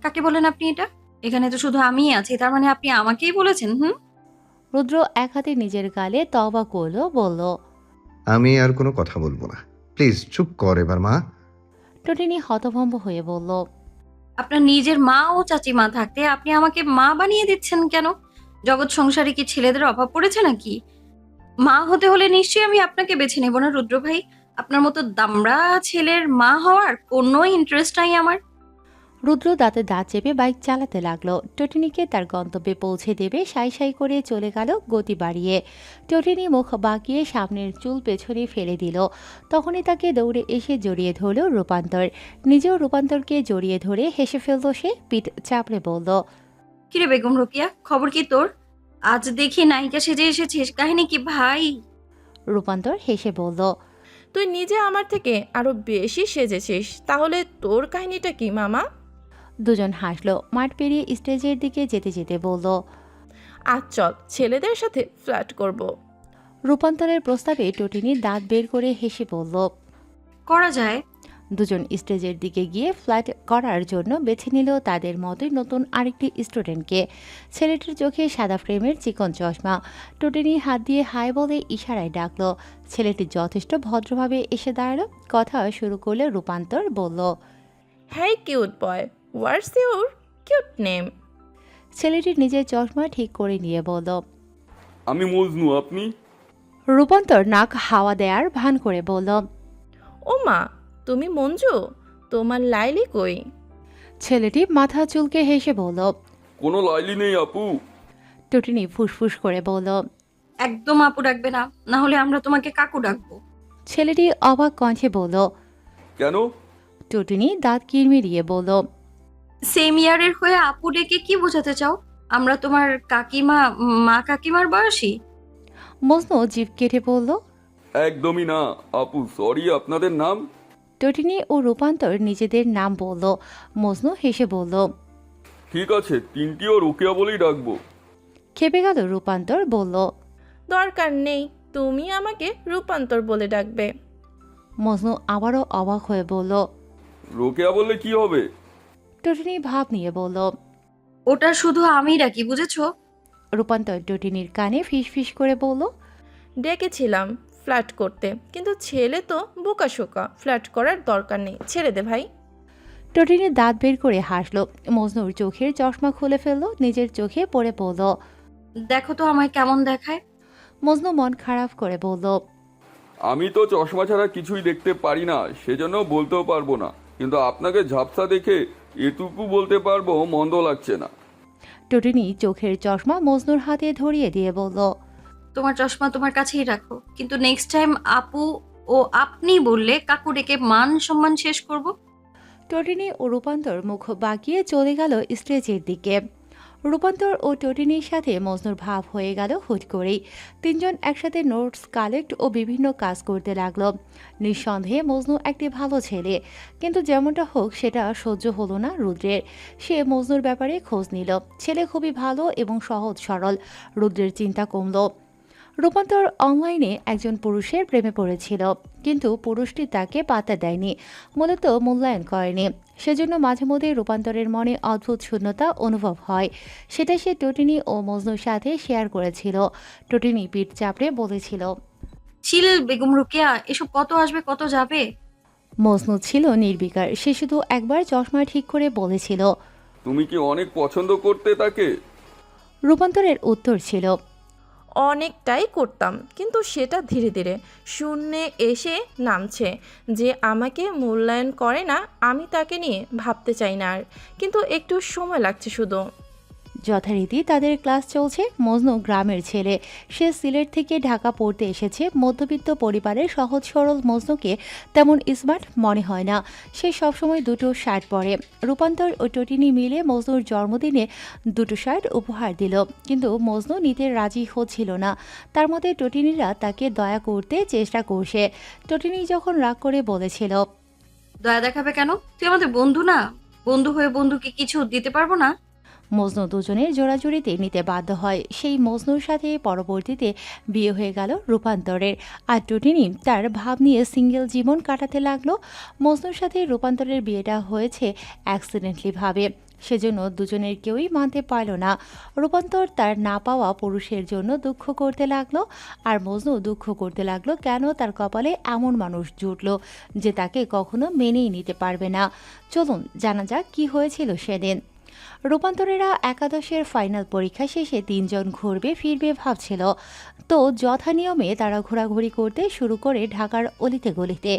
কাকে বলেন আপনি এটা? এখানে তো শুধু আমিই আছি, তার মানে আপনি আমাকেই বলেছেন? রুদ্র এক হাতে নিজের গালে তওবা করল, বলল, আমি আর কোনো কথা বলবো না, প্লিজ চুপ কর এবার মা। টটিনি হতভম্ব হয়ে বলল, আপনার নিজের মা ও চাচিমা থাকতে আপনি আমাকে মা বানিয়ে দিচ্ছেন কেন? জগৎ সংসারে কি ছেলেদের অভাব পড়েছে নাকি? মা হতে হলে নিশ্চয়ই আমি আপনাকে বেছে নেব না রুদ্র ভাই। আপনার মতো দামড়া ছেলের মা হওয়ার কোনো ইন্টারেস্ট নাই আমার। রুদ্র দাঁতে দাঁত চেপে বাইক চালাতে লাগলো। টটিনিকে তার গন্তব্যে পৌঁছে দেবে সাই সাই করে চলে গেল গতি বাড়িয়ে। টটিনি মুখ বাঁকিয়ে সামনের চুল পেছনে ফেলে দিল। তখনই তাকে দৌড়ে এসে জড়িয়ে ধরল রূপান্তর। নিজেও রূপান্তরকে জড়িয়ে ধরে হেসে ফেলল সে, পিঠ চাপড়ে বলল, কিরে বেগম রোকিয়া, খবর কি তোর? আজ দেখি নায়িকা সেজে এসেছিস, কাহিনী কি ভাই? রূপান্তর হেসে বলল, তুই নিজে আমার থেকে আরো বেশি সেজেছিস, তাহলে তোর কাহিনীটা কি মামা? দুজন হাসলো। মাঠ পেরিয়ে স্টেজের দিকে যেতে যেতে বলল, আজ চল ছেলেদের সাথে ফ্ল্যাট করব। রূপান্তরের প্রস্তাবে টটিনি দাঁত বের করে হেসে বলল, করা যায়। দুজন স্টেজের দিকে গিয়ে ফ্ল্যাট করার জন্য বেছে নিল তাদের মতোই নতুন আরেকটি স্টুডেন্টকে। ছেলেটির চোখে সাদা ফ্রেমের চিকন চশমা। টটিনি হাত দিয়ে হাই বলে ইশারায় ডাকলো। ছেলেটি যথেষ্ট ভদ্রভাবে এসে দাঁড়ালো। কথা শুরু করলে রূপান্তর বলল, হ্যাঁ cute boy, what's your cute name? ছেলেটি নিজের চশমা ঠিক করে নিয়ে বলল, আমি মজনু, আপনি? রূপান্তর নাক হাওয়া দেয়ার ভান করে বলল, ও মা, তুমি মঞ্জু? তোমার লাইলি কই? ছেলেটি মাথা চুলকে হেসে বলল, কোনো লাইলি নেই আপু। টটিনি ফুসফুস করে বলল, একদম আপু ডাকবে না, না হলে আমরা তোমাকে কাকু ডাকবো। ছেলেটি অবাক কণ্ঠে বলল, কেন? টটিনি দাঁত কিরমিরিয়ে বলল, সেম ইয়ারের হয়ে আপু ডেকে কি বোঝাতে চাও? আমরা তোমার কাকিমা, মা কাকিমার বয়সী? মজনু জিভ কেটে বলল, একদমই না আপু, সরি। আপনাদের নাম? টটিনি ও রূপান্তর নিজেদের নাম বলল। মজনু হেসে বলল, ঠিক আছে, তিনটিও রোকেয়া বলেই ডাকবো। খেপে গেল রূপান্তর, বলল, দরকার নেই, তুমি আমাকে রূপান্তর বলে ডাকবে। মজনু আবারও অবাক হয়ে বলল। রোকেয়া বললে কি হবে? টটিনি ভাব নিয়ে বলল। ওটা শুধু আমি ডাকি, বুঝেছো? রূপান্তর টটিনির কানে ফিসফিস করে বলল। ডেকেছিলাম ফ্ল্যাট করতে, কিন্তু ছেলে তো বোকাশোকা, ফ্ল্যাট করার দরকার নেই, ছেড়ে দে ভাই। টটিনি দাঁত বের করে হাসলো। মজনুর চোখের চশমা খুলে ফেললো, নিজের চোখে পড়ে বলল। দেখো তো আমায় কেমন দেখায়। মজনু মন খারাপ করে বলল। আমি তো চশমা ছাড়া কিছুই দেখতে পারি না, সেজন্য বলতেও পারবো না, কিন্তু আপনাকে ঝাপসা দেখে এটুকু বলতে পারবো মন্দ লাগছে না। টটিনি চোখের চশমা মজনুর হাতে ধরিয়ে দিয়ে বলল। তোমার চশমা তোমার কাছেই রাখো, কিন্তু নেক্সট টাইম আপু ও আপনি বললে কাকু ডেকে মান সম্মান শেষ করব। টটিনি ও রূপান্তর মুখ বাঁকিয়ে চলে গেল স্টেজের দিকে। রূপান্তর ও টটিনির সাথে মজনুর ভাব হয়ে গেল হুট করেই। তিনজন একসাথে নোটস কালেক্ট ও বিভিন্ন কাজ করতে লাগলো। নিঃসন্দেহে মজনু একটি ভালো ছেলে, কিন্তু যেমনটা হোক সেটা সহ্য হলো না রুদ্রের। সে মজনুর ব্যাপারে খোঁজ নিল। ছেলে খুবই ভালো এবং সহজ সরল। রুদ্রের চিন্তা কমল। রূপান্তর অনলাইনে একজন পুরুষের প্রেমে পড়েছিল, কিন্তু পুরুষটি তাকে পাত্তা দেয়নি, মূলত মূল্যায়ন করেনি। সেজন্য মাঝে মধ্যে রূপান্তরের মনে অদ্ভুত শূন্যতা অনুভব হয়। সেটা সে টটিনি ও মজনুর সাথে শেয়ার করেছিল। টটিনি পিঠ চাপড়ে বলেছিল। চিল বেগম রোকেয়া, এসব কত আসবে কত যাবে। মজনু ছিল নির্বিকার। সে শুধু একবার চশমা ঠিক করে বলেছিল। তুমি কি অনেক পছন্দ করতে তাকে? রূপান্তরের উত্তর ছিল। অনেকটাই করতাম, কিন্তু সেটা ধীরে ধীরে শূন্যে এসে নামছে। যে আমাকে মূল্যায়ন করে না, আমি তাকে নিয়ে ভাবতে চাই না আর, কিন্তু একটু সময় লাগছে শুধু। যথারীতি তাদের ক্লাস চলছে। মজনু গ্রামের ছেলে। সে সিলেট থেকে ঢাকা পড়তে এসেছে। মধ্যবিত্ত পরিবারের সহজ সরল মজনুকে তেমন স্মার্ট মনে হয় না। সে সবসময় দুটো শার্ট পরে। রূপান্তর ও টটিনি মিলে মজনুর জন্মদিনে দুটো শার্ট উপহার দিল, কিন্তু মজনু নিতে রাজি হচ্ছিল না। তার মতে টটিনিরা তাকে দয়া করতে চেষ্টা করছে। টটিনি যখন রাগ করে বলেছিল। দয়া দেখাবে কেন? তুই আমাদের বন্ধু না? বন্ধু হয়ে বন্ধুকে কিছু দিতে পারবো না? মজনু দুজনের জোড়াজুড়িতে নিতে বাধ্য হয়। সেই মজনুর সাথে পরবর্তীতে বিয়ে হয়ে গেল রূপান্তরের। আর টটিনি তার ভাব নিয়ে সিঙ্গেল জীবন কাটাতে লাগলো। মজনুর সাথে রূপান্তরের বিয়েটা হয়েছে অ্যাক্সিডেন্টলি ভাবে, সেজন্য দুজনের কেউই মানতে পারল না। রূপান্তর তার না পাওয়া পুরুষের জন্য দুঃখ করতে লাগলো, আর মজনু দুঃখ করতে লাগলো কেন তার কপালে এমন মানুষ জুটল যে তাকে কখনো মেনেই নিতে পারবে না। চলুন জানা যাক কি হয়েছিল সেদিন। রূপান্তরেরা একাদশের ফাইনাল পরীক্ষা শেষে তিনজন ঘুরবে ফিরবে ভাবছিল, তো যথা নিয়মে তারা ঘোরাঘুরি করতে শুরু করে ঢাকার অলিতে গলিতে।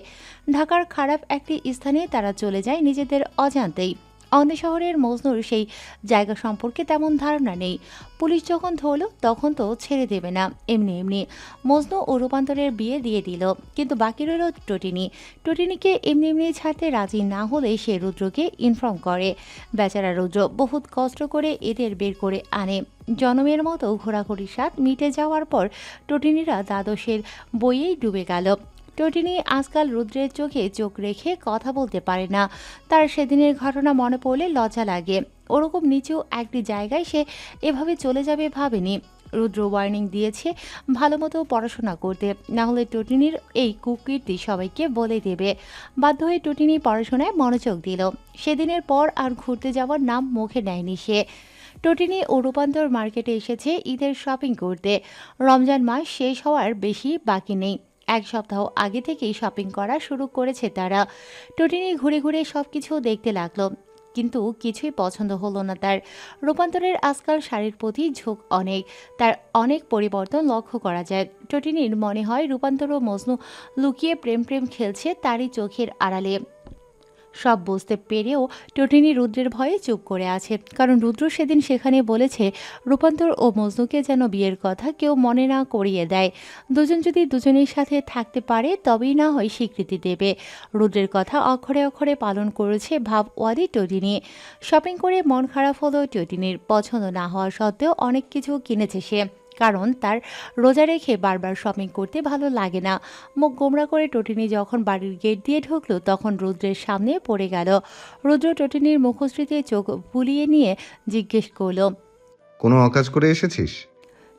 ঢাকার খারাপ একটি স্থানে তারা চলে যায় নিজেদের অজান্তেই। অন্য শহরের মজনুর সেই জায়গা সম্পর্কে তেমন ধারণা নেই। পুলিশ যখন ধরল তখন তো ছেড়ে দেবে না এমনি এমনি। মজনু ও রূপান্তরের বিয়ে দিয়ে দিল, কিন্তু বাকি রইল টটিনি। টটিনিকে এমনি এমনি ছাড়তে রাজি না হলে সে রুদ্রকে ইনফর্ম করে। বেচারা রুদ্র বহুত কষ্ট করে এদের বের করে আনে। জনমের মতো ঘোরাঘুরির স্বাদ মিটে যাওয়ার পর টটিনিরা দ্বাদশের বইয়েই ডুবে গেল। টটিনি আজকাল রুদ্রের চোখে চোখ রেখে কথা বলতে পারে না। তার সেদিনের ঘটনা মনে পড়লে লজ্জা লাগে। ওরকম নিচেও একটি জায়গায় সে এভাবে চলে যাবে ভাবেনি। রুদ্র ওয়ার্নিং দিয়েছে ভালো মতো পড়াশোনা করতে, না হলে টটিনির এই কুকীর্তি সবাইকে বলে দেবে। বাধ্য হয়ে টটিনি পড়াশোনায় মনোযোগ দিল। সেদিনের পর আর ঘুরতে যাওয়ার নাম মুখে নেয়নি সে। টটিনি ও রূপান্তর মার্কেটে এসেছে ঈদের শপিং করতে। রমজান মাস শেষ হওয়ার বেশি বাকি নেই। এক সপ্তাহ আগে থেকেই শপিং করা শুরু করেছে তারা। টটিনি ঘুরে ঘুরে সব কিছু দেখতে লাগলো, কিন্তু কিছুই পছন্দ হলো না তার। রূপান্তরের আজকাল শাড়ির প্রতি ঝোঁক অনেক, তার অনেক পরিবর্তন লক্ষ্য করা যায়। টটিনির মনে হয় রূপান্তর ও মজনু লুকিয়ে প্রেম প্রেম খেলছে তারই চোখের আড়ালে। সব বুঝতে পেরেও টটিনি রুদ্রের ভয়ে চুপ করে আছে, কারণ রুদ্র সেদিন সেখানে বলেছে রূপান্তর ও মজনুকে যেন বিয়ের কথা কেউ মনে না করিয়ে দেয়। দুজন যদি দুজনের সাথে থাকতে পারে তবেই না হয় স্বীকৃতি দেবে। রুদ্রের কথা অক্ষরে অক্ষরে পালন করেছে ভাবওয়াদি টটিনি। শপিং করে মন খারাপ হলো টটিনির। পছন্দ না হওয়া সত্ত্বেও অনেক কিছু কিনেছে সে, কারণ তার রোজা রেখে বারবার শপিং করতে ভালো লাগে না। মুখ গোমরা করে টটিনি যখন বাড়ির গেট দিয়ে ঢুকলো তখন রুদ্রের সামনে পড়ে গেল। রুদ্র টটিনির মুখশ্রীতে চোখ বুলিয়ে নিয়ে জিজ্ঞেস করলো, কোনো অকাজ করে এসেছিস?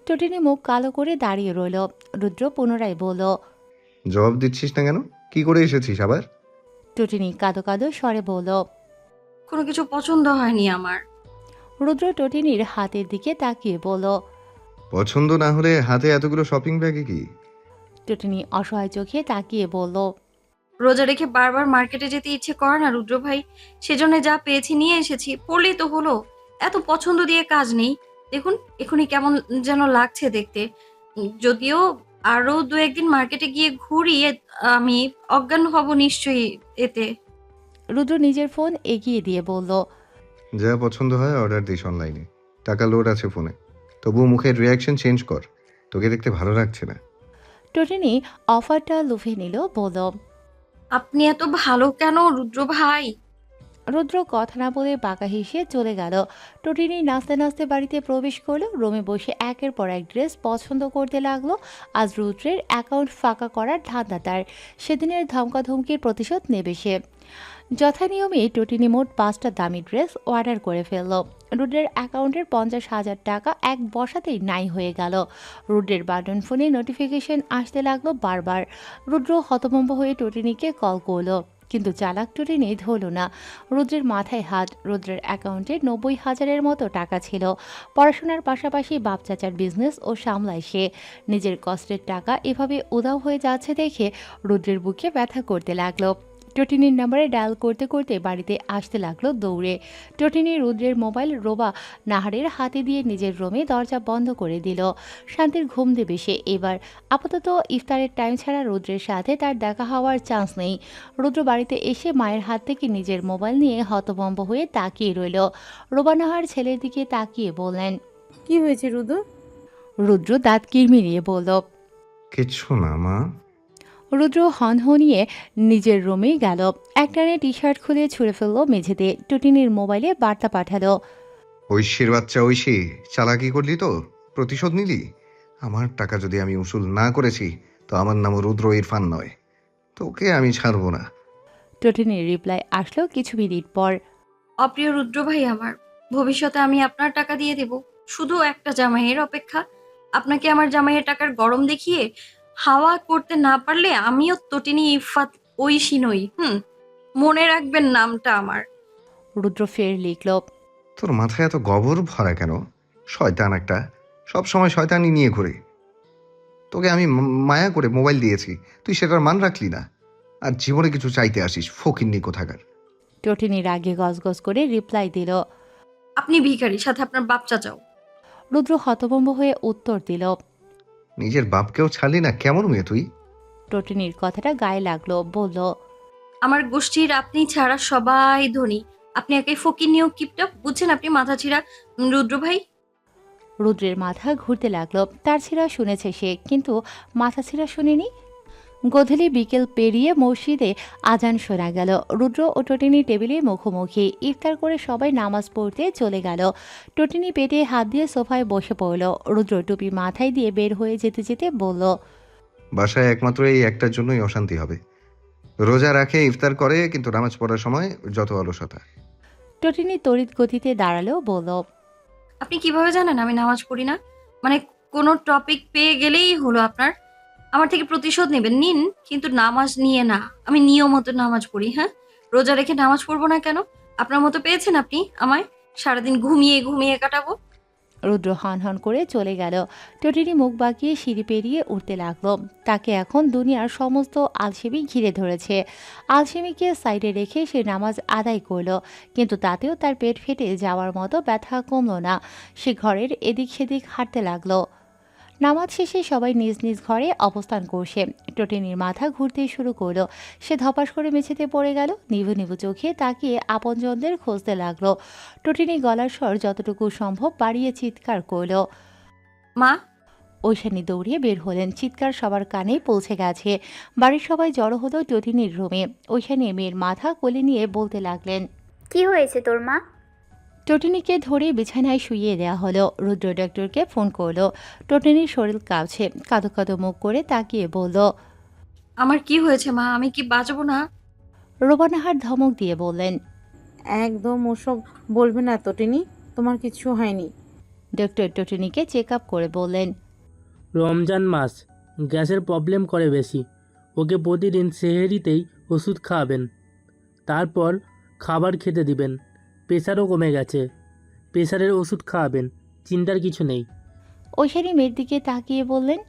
টটিনি মুখ কালো করে দাঁড়িয়ে রইল। রুদ্র পুনরায় বলল, জবাব দিচ্ছিস না কেন? কি করে এসেছিস আবার? টটিনি কাঁদো কাঁদো স্বরে বলল। কোনো কিছু পছন্দ হয়নি আমার। রুদ্র টটিনির হাতের দিকে তাকিয়ে বলল। পছন্দ না হলে হাতে এতগুলো শপিং ব্যাগে কি? টটিনি অসহায় চোখে তাকিয়ে বলল। রোজা রেখে বারবার মার্কেটে যেতে ইচ্ছে করে না রুদ্র ভাই, সেজন্য যা পেয়েছি নিয়ে এসেছি, পড়লেই তো হলো। এত পছন্দ দিয়ে কাজ নেই। দেখুন এখনই কেমন যেন লাগছে দেখতে। যদিও আরো 2-1 দিন মার্কেটে গিয়ে ঘুরি, আমি অজ্ঞান হব নিশ্চয়ই এতে। রুদ্র নিজের ফোন এগিয়ে দিয়ে বলল। যা পছন্দ হয় অর্ডার দিস অনলাইনে, টাকা লোড আছে ফোনে। তবুও মুখের রিয়াকশন চেঞ্জ কর, তোকে দেখতে ভালো লাগছে না। টটিনি অফারটা লুফে নিল, বলল। আপনি এত ভালো কেন রুদ্র ভাই? রুদ্র কথা না বলে বাঁকা হেসে চলে গেল। টটিনি নাচতে নাচতে বাড়িতে প্রবেশ করলো। রুমে বসে একের পর এক ড্রেস পছন্দ করতে লাগলো। আজ রুদ্রের অ্যাকাউন্ট ফাঁকা করার ধান্দা তার। সেদিনের ধমকাধমকির প্রতিশোধ নেবে সে। যথানিয়মে টটিনি মোট 5টা দামি ড্রেস অর্ডার করে ফেলল। রুদ্রের অ্যাকাউন্টের 50,000 টাকা এক বসাতেই নাই হয়ে গেল। রুদ্রের বাটন ফোনে নোটিফিকেশন আসতে লাগলো বারবার। রুদ্র হতভম্ব হয়ে টটিনিকে কল করলো, কিন্তু চালাক টটিনি ধরল না। রুদ্রের মাথায় হাত। রুদ্রের অ্যাকাউন্টে 90,000-এর মতো টাকা ছিল। পড়াশোনার পাশাপাশি বাপ চাচার বিজনেস ও সামলায় সে। নিজের কষ্টের টাকা এভাবে উধাও হয়ে যাচ্ছে দেখে রুদ্রের বুকে ব্যথা করতে লাগলো। টটিনির নাম্বারে ডায়াল করতে করতে বাড়িতে আসতে লাগলো দৌড়ে। টটিনি রুদ্রের মোবাইল রোবা নাহারের হাতে দিয়ে নিজের রুমে দরজা বন্ধ করে দিল। শান্তির ঘুম দেবে সে এবার। আপাতত ইফতারের টাইম ছাড়া রুদ্রের সাথে তার দেখা হওয়ার চান্স নেই। রুদ্র বাড়িতে এসে মায়ের হাত থেকে নিজের মোবাইল নিয়ে হতভম্ব হয়ে তাকিয়ে রইল। রোবা নাহার ছেলের দিকে তাকিয়ে বললেন। কি হয়েছে রুদ্র? রুদ্র দাঁত কিরমিরিয়ে বলল। কিচ্ছু না মা। রুদ্র হনহনিয়ে নিজের রুমেই গেল। একটানে টি শার্ট খুলে ছুঁড়ে ফেললো মেঝেতে। টুটিনির মোবাইলে বার্তা পাঠালো। ঐশীর বাচ্চা ঐশী, চালাকি করলি তো? প্রতিশোধ নিলি? আমার টাকা যদি আমি উসুল না করেছি তো আমার নাম রুদ্র ইরফান নয়। তোকে আমি ছাড়বো না। টুটিনির রিপ্লাই আসলো কিছু মিনিট পর। অপ্রিয় রুদ্র ভাই আমার, ভবিষ্যতে আমি আপনার টাকা দিয়ে দেব। শুধু একটা জামাইয়ের অপেক্ষা। আপনাকে আমার জামাইয়ের টাকার গরম দেখিয়ে হাওয়া করতে না পারলে আমিও তটিনী ইফাত ঐশী নই। মনে রাখবেন নামটা আমার। রুদ্র ফের লিখল। তোর মাথায় এত গবর ভরা কেন? শয়তান একটা, সব সময় শয়তানি নিয়ে ঘুরে। তোকে আমি মায়া করে মোবাইল দিয়েছি, তুই সেটার মান রাখলি না। আর জীবনে কিছু চাইতে আসিস, ফকিন্নি কোথাকার। টটিনি রাগে গজগজ করে রিপ্লাই দিল। আপনি ভিখারি, সাথে আপনার বাপ চাচাও। রুদ্র হতভম্ব হয়ে উত্তর দিল। নিজের বাপকেও ছাড়লি না, কেমন মেয়ে তুই? টটিনির কথাটা গায়ে লাগলো, বলল। আমার গোষ্ঠীর আপনি ছাড়া সবাই ধনী। আপনি একে ফকির নিয়েও কিপটা, বুঝছেন আপনি মাথা ছিঁড়া রুদ্র ভাই। রুদ্রের মাথা ঘুরতে লাগলো। তার ছিঁড়া শুনেছে সে, কিন্তু মাথা ছিঁড়া শুনেনি। গোধূলি বিকেল পেরিয়ে মসজিদে আজান শোনা গেল। রুদ্র ও টটিনি টেবিলে মুখোমুখি। ইফতার করে সবাই নামাজ পড়তে চলে গেল। টটিনি পেটে হাত দিয়ে সোফায় বসে পড়ল। রুদ্র টুপি মাথায় দিয়ে বের হয়ে যেতে যেতে বলল। বাসায় একমাত্র এই একটার জন্যই অশান্তি হবে। রোজা রাখে, ইফতার করে, কিন্তু নামাজ পড়ার সময় যত অলসতা। টটিনি তড়িৎ গতিতে দাঁড়ালো, বলল। আপনি কিভাবে জানেন আমি নামাজ পড়ি না? মানে কোনো টপিক পেয়ে গেলেই হলো আপনার আমার থেকে প্রতিশোধ নেবেন, নিন, কিন্তু নামাজ নিয়ে না। আমি নিয়মত নামাজ পড়ি। রোজা রেখে নামাজ পড়বো না কেন? আপনার মতো পেয়েছেন আপনি আমায়? সারাদিন ঘুমিয়ে ঘুমিয়ে কাটাবো। রুদ্র হন হন করে চলে গেল। টটিনি মুখ বাঁকিয়ে সিঁড়ি পেরিয়ে উঠতে লাগলো। তাকে এখন দুনিয়ার সমস্ত আলসেমি ঘিরে ধরেছে। আলসেমিকে সাইডে রেখে সে নামাজ আদায় করলো, কিন্তু তাতেও তার পেট ফেটে যাওয়ার মতো ব্যথা কমলো না। সে ঘরের এদিক সেদিক হাঁটতে লাগলো। নামাজ শেষে সবাই নিজ নিজ ঘরে অবস্থান করছে। টটিনির মাথা ঘুরতে শুরু করলো। সে ধপাস করে মেঝেতে পড়ে গেল। নিভু নিভু চোখে তাকিয়ে আপনজনদের খুঁজতে লাগলো। টটিনি গলার স্বর যতটুকু সম্ভব বাড়িয়ে চিৎকার করলো। মা! ঐশানী দৌড়িয়ে বের হলেন। চিৎকার সবার কানেই পৌঁছে গেছে। বাড়ির সবাই জড়ো হলো টটিনির রুমে। ঐশানী মেয়ের মাথা কোলে নিয়ে বলতে লাগলেন। কি হয়েছে তোর মা? টটিনিকে ধরে বিছানায় শুইয়ে দেওয়া হলো। রুদ্র ডাক্তারকে ফোন করলো। টটিনির শরীর কাঁপছে। কাঁদো কাঁদো মুখ করে তাকিয়ে বলল। আমার কি হয়েছে মা? আমি কি বাঁচবো না? রোবানাহার ধমক দিয়ে বললেন। একদম ওসব বলবে না তটিনি, তোমার কিছু হয়নি। ডক্টর টটিনিকে চেক আপ করে বললেন, রমজান মাস, গ্যাসের প্রবলেম করে বেশি। ওকে প্রতিদিন সেহেরিতেই ওষুধ খাওয়াবেন, তারপর খাবার খেতে দিবেন। প্রেশারও কমে গেছে, প্রেশারের ওষুধ খাওয়াবেন, চিন্তার কিছু নেই। ঐশানী মেয়ের দিকে তাকিয়ে বললেন,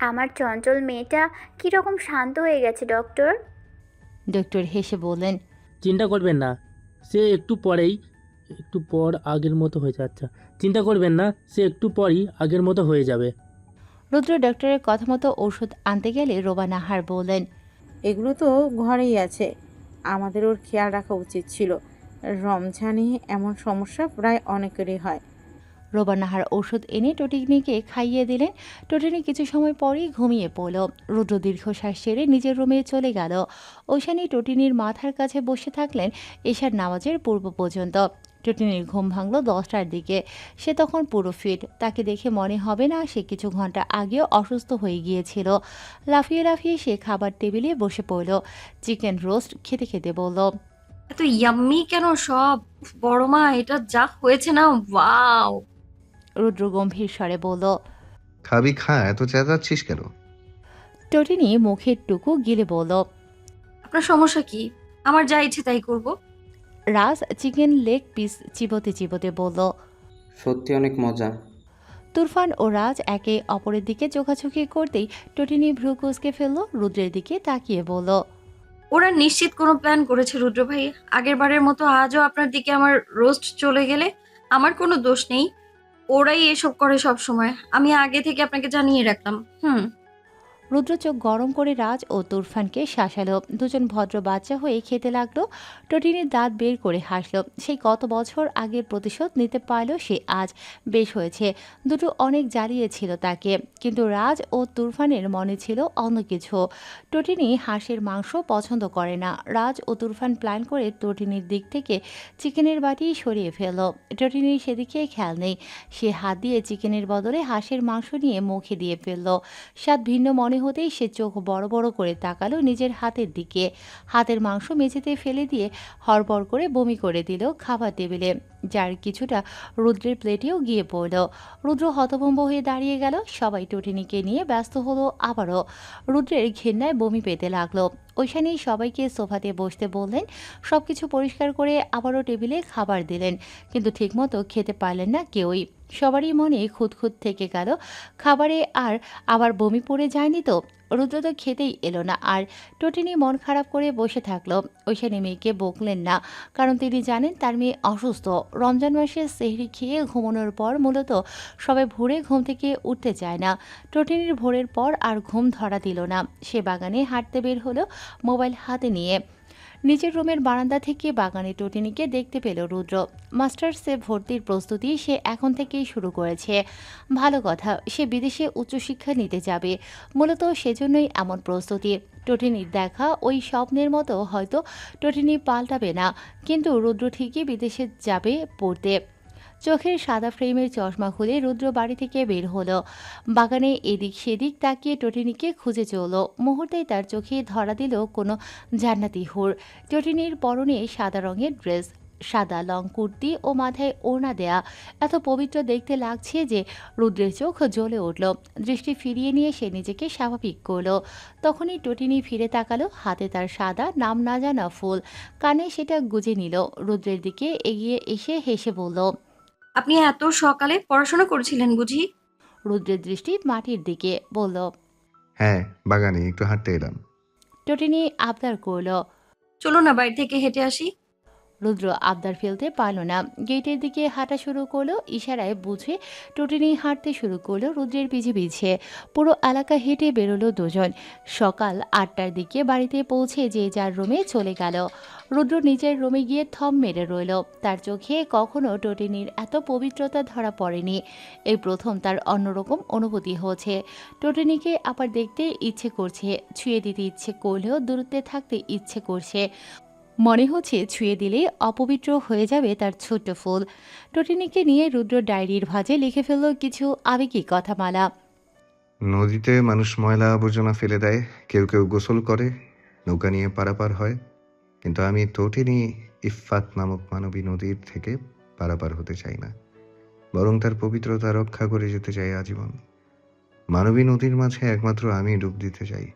আমার চঞ্চল মেয়েটা কীরকম শান্ত হয়ে গেছে ডক্টর। ডক্টর হেসে বললেন, চিন্তা করবেন না, সে একটু পর আগের মতো হয়ে যাচ্ছে। চিন্তা করবেন না, সে একটু পরই আগের মতো হয়ে যাবে। রুদ্র ডক্টরের কথা মতো ওষুধ আনতে গেলে রোবা নাহার বললেন, এগুলো তো ঘরেই আছে, আমাদের ওর খেয়াল রাখা উচিত ছিল। রমজানে এমন সমস্যা প্রায় অনেকেরই হয়। রোবা নাহার ওষুধ এনে টটিনিকে খাইয়ে দিলেন। টটিনি কিছু সময় পরেই ঘুমিয়ে পড়ল। রুদ্র দীর্ঘশ্বাস ছেড়ে নিজের রুমে চলে গেল। ঐশানী টটিনির মাথার কাছে বসে থাকলেন এশার নামাজের পূর্ব পর্যন্ত। টটিনির ঘুম ভাঙল 10টার দিকে। সে তখন পুরো ফিট। তাকে দেখে মনে হবে না সে কিছু ঘন্টা আগেও অসুস্থ হয়ে গিয়েছিল। লাফিয়ে লাফিয়ে সে খাবার টেবিলে বসে পড়ল। চিকেন রোস্ট খেতে খেতে বলল, এত ইয়াম্মি কেন সব! বড় মা, এটা যা হয়েছে না, ওয়াও! রুদ্র গম্ভীর স্বরে বলল। খাবি খা, এত চেঁচাচ্ছিস কেন? টটিনি মুখের টুকু গিলে বলল, আপনার সমস্যা কি? আমার যা ইচ্ছে তাই করব। রাজ চিকেন লেগ পিস চিবোতে চিবোতে বলল। সত্যি অনেক মজা। তুরফান ও রাজ একে অপরের দিকে চোখাচোখি করতেই টটিনি ভ্রু কুঁচকে ফেলল। রুদ্রের দিকে তাকিয়ে বলল, ওরা নিশ্চিত কোনো প্ল্যান করেছে রুদ্র ভাই। আগের বারের মতো আজও আপনার দিকে আমার রোস্ট চলে গেলে আমার কোনো দোষ নেই। ওরাই এসব করে সব সময়। আমি আগে থেকে আপনাকে জানিয়ে রাখলাম। রুদ্র চোখ গরম করে রাজ ও তুরফানকে শাসালো। দুজন ভদ্র বাচ্চা হয়ে খেতে লাগলো। টটিনির দাঁত বের করে হাসলো। সেই কত বছর আগের প্রতিশোধ নিতে পারল সে আজ। বেশ হয়েছে, দুটো অনেক জ্বালিয়েছিল তাকে, কিন্তু রাজ ও তুরফানের মনে ছিল অন্য কিছু। টটিনি হাঁসের মাংস পছন্দ করে না। রাজ ও তুরফান প্ল্যান করে টটিনির দিক থেকে চিকেনের বাটি সরিয়ে ফেলল। টটিনির সেদিকে খেয়াল নেই। সে হাত দিয়ে চিকেনের বদলে হাঁসের মাংস নিয়ে মুখে দিয়ে ফেলল। স্বাদ ভিন্ন মনে হতেই সে চোখ বড় বড় করে তাকালো নিজের হাতের দিকে। হাতের মাংস মেঝেতে ফেলে দিয়ে হড়বড় করে বমি করে দিল খাবার টেবিলে, যার কিছুটা রুদ্রের প্লেটেও গিয়ে পড়ল। রুদ্র হতভম্ব হয়ে দাঁড়িয়ে গেল। সবাই টটিনিকে নিয়ে ব্যস্ত হলো আবারও। রুদ্রের ঘেন্নায় বমি পেতে লাগলো। ঐশানী সবাইকে সোফাতে বসতে বললেন। সবকিছু পরিষ্কার করে আবারও টেবিলে খাবার দিলেন, কিন্তু ঠিকমতো খেতে পারলেন না কেউই। সবারই মনে খুঁতখুঁত থেকে গেল, খাবারে আর আবার বমি পড়ে যায়নি তো। রুদ্র তো খেতেই এলো না, আর টটিনি মন খারাপ করে বসে থাকলো। ঐশানী মেয়েকে বকলেন না, কারণ তিনি জানেন তার মেয়ে অসুস্থ। রমজান মাসে সেহরি খেয়ে ঘুমানোর পর মূলত সবাই ভোরে ঘুম থেকে উঠতে চায় না। টটিনির ভোরের পর আর ঘুম ধরা দিল না। সে বাগানে হাঁটতে বের হলো মোবাইল হাতে নিয়ে। নিজের রুমের বারান্দা থেকে বাগানে টটিনিকে দেখতে পেল রুদ্র। মাস্টার্সে ভর্তির প্রস্তুতি সে এখন থেকেই শুরু করেছে। ভালো কথা, সে বিদেশে উচ্চশিক্ষা নিতে যাবে। মূলত সেজন্যই এমন প্রস্তুতি। টটিনির দেখা ওই স্বপ্নের মতো হয়তো টটিনি পাল্টাবে না, কিন্তু রুদ্র ঠিকই বিদেশে যাবে পড়তে। চোখের সাদা ফ্রেমের চশমা খুলে রুদ্র বাড়ি থেকে বের হলো। বাগানে এদিক সেদিক তাকিয়ে টটিনিকে খুঁজে চলল। মুহূর্তেই তার চোখে ধরা দিল কোনো জান্নাতি হুর। টটিনির পরনে সাদা রঙের ড্রেস, সাদা লং কুর্তি ও মাথায় ওড়না দেয়া। এত পবিত্র দেখতে লাগছে যে রুদ্রের চোখ জ্বলে উঠল। দৃষ্টি ফিরিয়ে নিয়ে সে নিজেকে স্বাভাবিক করল। তখনই টটিনি ফিরে তাকালো। হাতে তার সাদা নাম না জানা ফুল, কানে সেটা গুজে নিল। রুদ্রের দিকে এগিয়ে এসে হেসে বলল, আপনি এত সকালে পড়াশোনা করছিলেন বুঝি? রুদ্রের দৃষ্টি মাটির দিকে, বলল, হ্যাঁ, বাগানে একটু হাঁটতে এলাম। টটিনি আবদার করল। চলো না বাইরে থেকে হেঁটে আসি। রুদ্র আবদার ফেলতে পারল না। গেটের দিকে হাঁটা শুরু করলো। ইশারায় বুঝে টটিনি হাঁটতে শুরু করলো রুদ্রের পিছে পিছে। পুরো এলাকা হেঁটে বেরোলো দুজন। সকাল 8টার দিকে বাড়িতে পৌঁছে যে যার রুমে চলে গেল। রুদ্র নিজের রুমে গিয়ে থম মেরে রইল। তার চোখে কখনো টটিনির এত পবিত্রতা ধরা পড়েনি। এই প্রথম তার অন্যরকম অনুভূতি হচ্ছে। টটিনিকে আবার দেখতে ইচ্ছে করছে, ছুঁয়ে দিতে ইচ্ছে করলেও দূরত্বে থাকতে ইচ্ছে করছে। মনে হচ্ছে ছুঁয়ে দিলে অপবিত্র হয়ে যাবে তার ছোট্ট ফুল। টটিনিকে নিয়ে রুদ্র ডায়েরির ভাঁজে লিখে ফেলল কিছু আবেগী কথামালা। নদীতে মানুষ ময়লা আবর্জনা ফেলে দেয়, কেউ কেউ গোসল করে, নৌকা নিয়ে পারাপার হয়, কিন্তু আমি টটিনি ইফফাত নামক মানবী নদীর থেকে পারাপার হতে চাই না। বরং তার পবিত্রতা রক্ষা করে যেতে চাই আজীবন। মানবী নদীর মাঝে একমাত্র আমি ডুব দিতে চাই।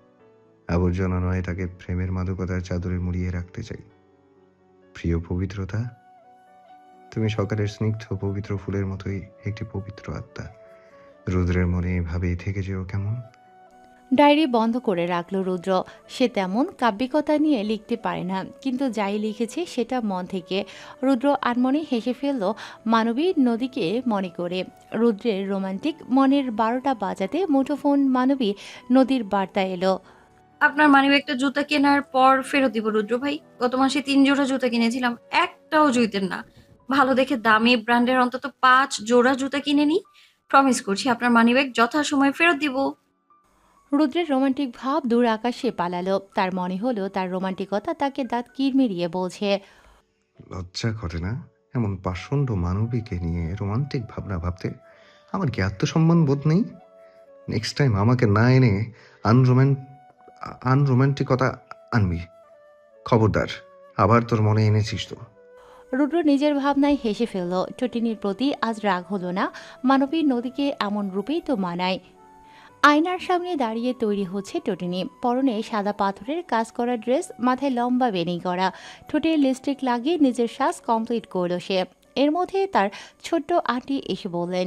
আবর্জনা নয়, তাকে প্রেমের মাদকতার চাদরে মুড়িয়ে রাখতে চাই। প্রিয় পবিত্রতা, তুমি সকালের স্নিগ্ধ পবিত্র ফুলের মতোই একটি পবিত্র আত্মা। রুদ্রের মনে এভাবেই থেকে যেও কেমন। ডায়েরি বন্ধ করে রাখলো রুদ্র। সে তেমন কাব্যিকতা নিয়ে লিখতে পারে না, কিন্তু যাই লিখেছে সেটা মন থেকে। রুদ্র আনমনে হেসে ফেলল মানবী নদীকে মনে করে। রুদ্রের রোমান্টিক মনের 12টা বাজাতে মুঠোফোন মানবী নদীর বার্তা এলো। আপনার মানিব্যাগটা জুতা কেনার পর ফেরত দিব রুদ্র ভাই। গত মাসে 3 জোড়া জুতা কিনেছিলাম, একটাও জুইতেন না। ভালো দেখে দামি ব্র্যান্ডের অন্তত 5 জোড়া জুতা কিনে নি। প্রমিস করছি আপনার মানিব্যাগ যথাসময়ে ফেরত দিব। রুদ্রের রোমান্টিক ভাব দূর আকাশে পালালো। তার মনে হলো তার রোমান্টিকতা তাকে দাঁত কিরমিরিয়ে বলছে। লজ্জা করে না এমন পাষণ্ড মানবীকে নিয়ে রোমান্টিক ভাবনা ভাবতে? আমার কি আত্মসম্মান বোধ নেই? নেক্সট টাইম আমাকে না এনে আনরোমান্টিকতা আনবি, খবরদার। আবার তোর মনে এনেছিস তো। রুদ্র নিজের ভাবনায় হেসে ফেলল। টটিনির প্রতি আজ রাগ হলো না। মানবী নদীকে এমন রূপেই তো মানায়। আয়নার সামনে দাঁড়িয়ে তৈরি হচ্ছে টটিনি। পরনে সাদা পাথরের কাজ করা ড্রেস, মাথায় লম্বা বেনি করা, ঠোঁটে লিপস্টিক লাগিয়ে নিজের সাজ কমপ্লিট করল সে। এর মধ্যে তার ছোট্ট আন্টি এসে বললেন,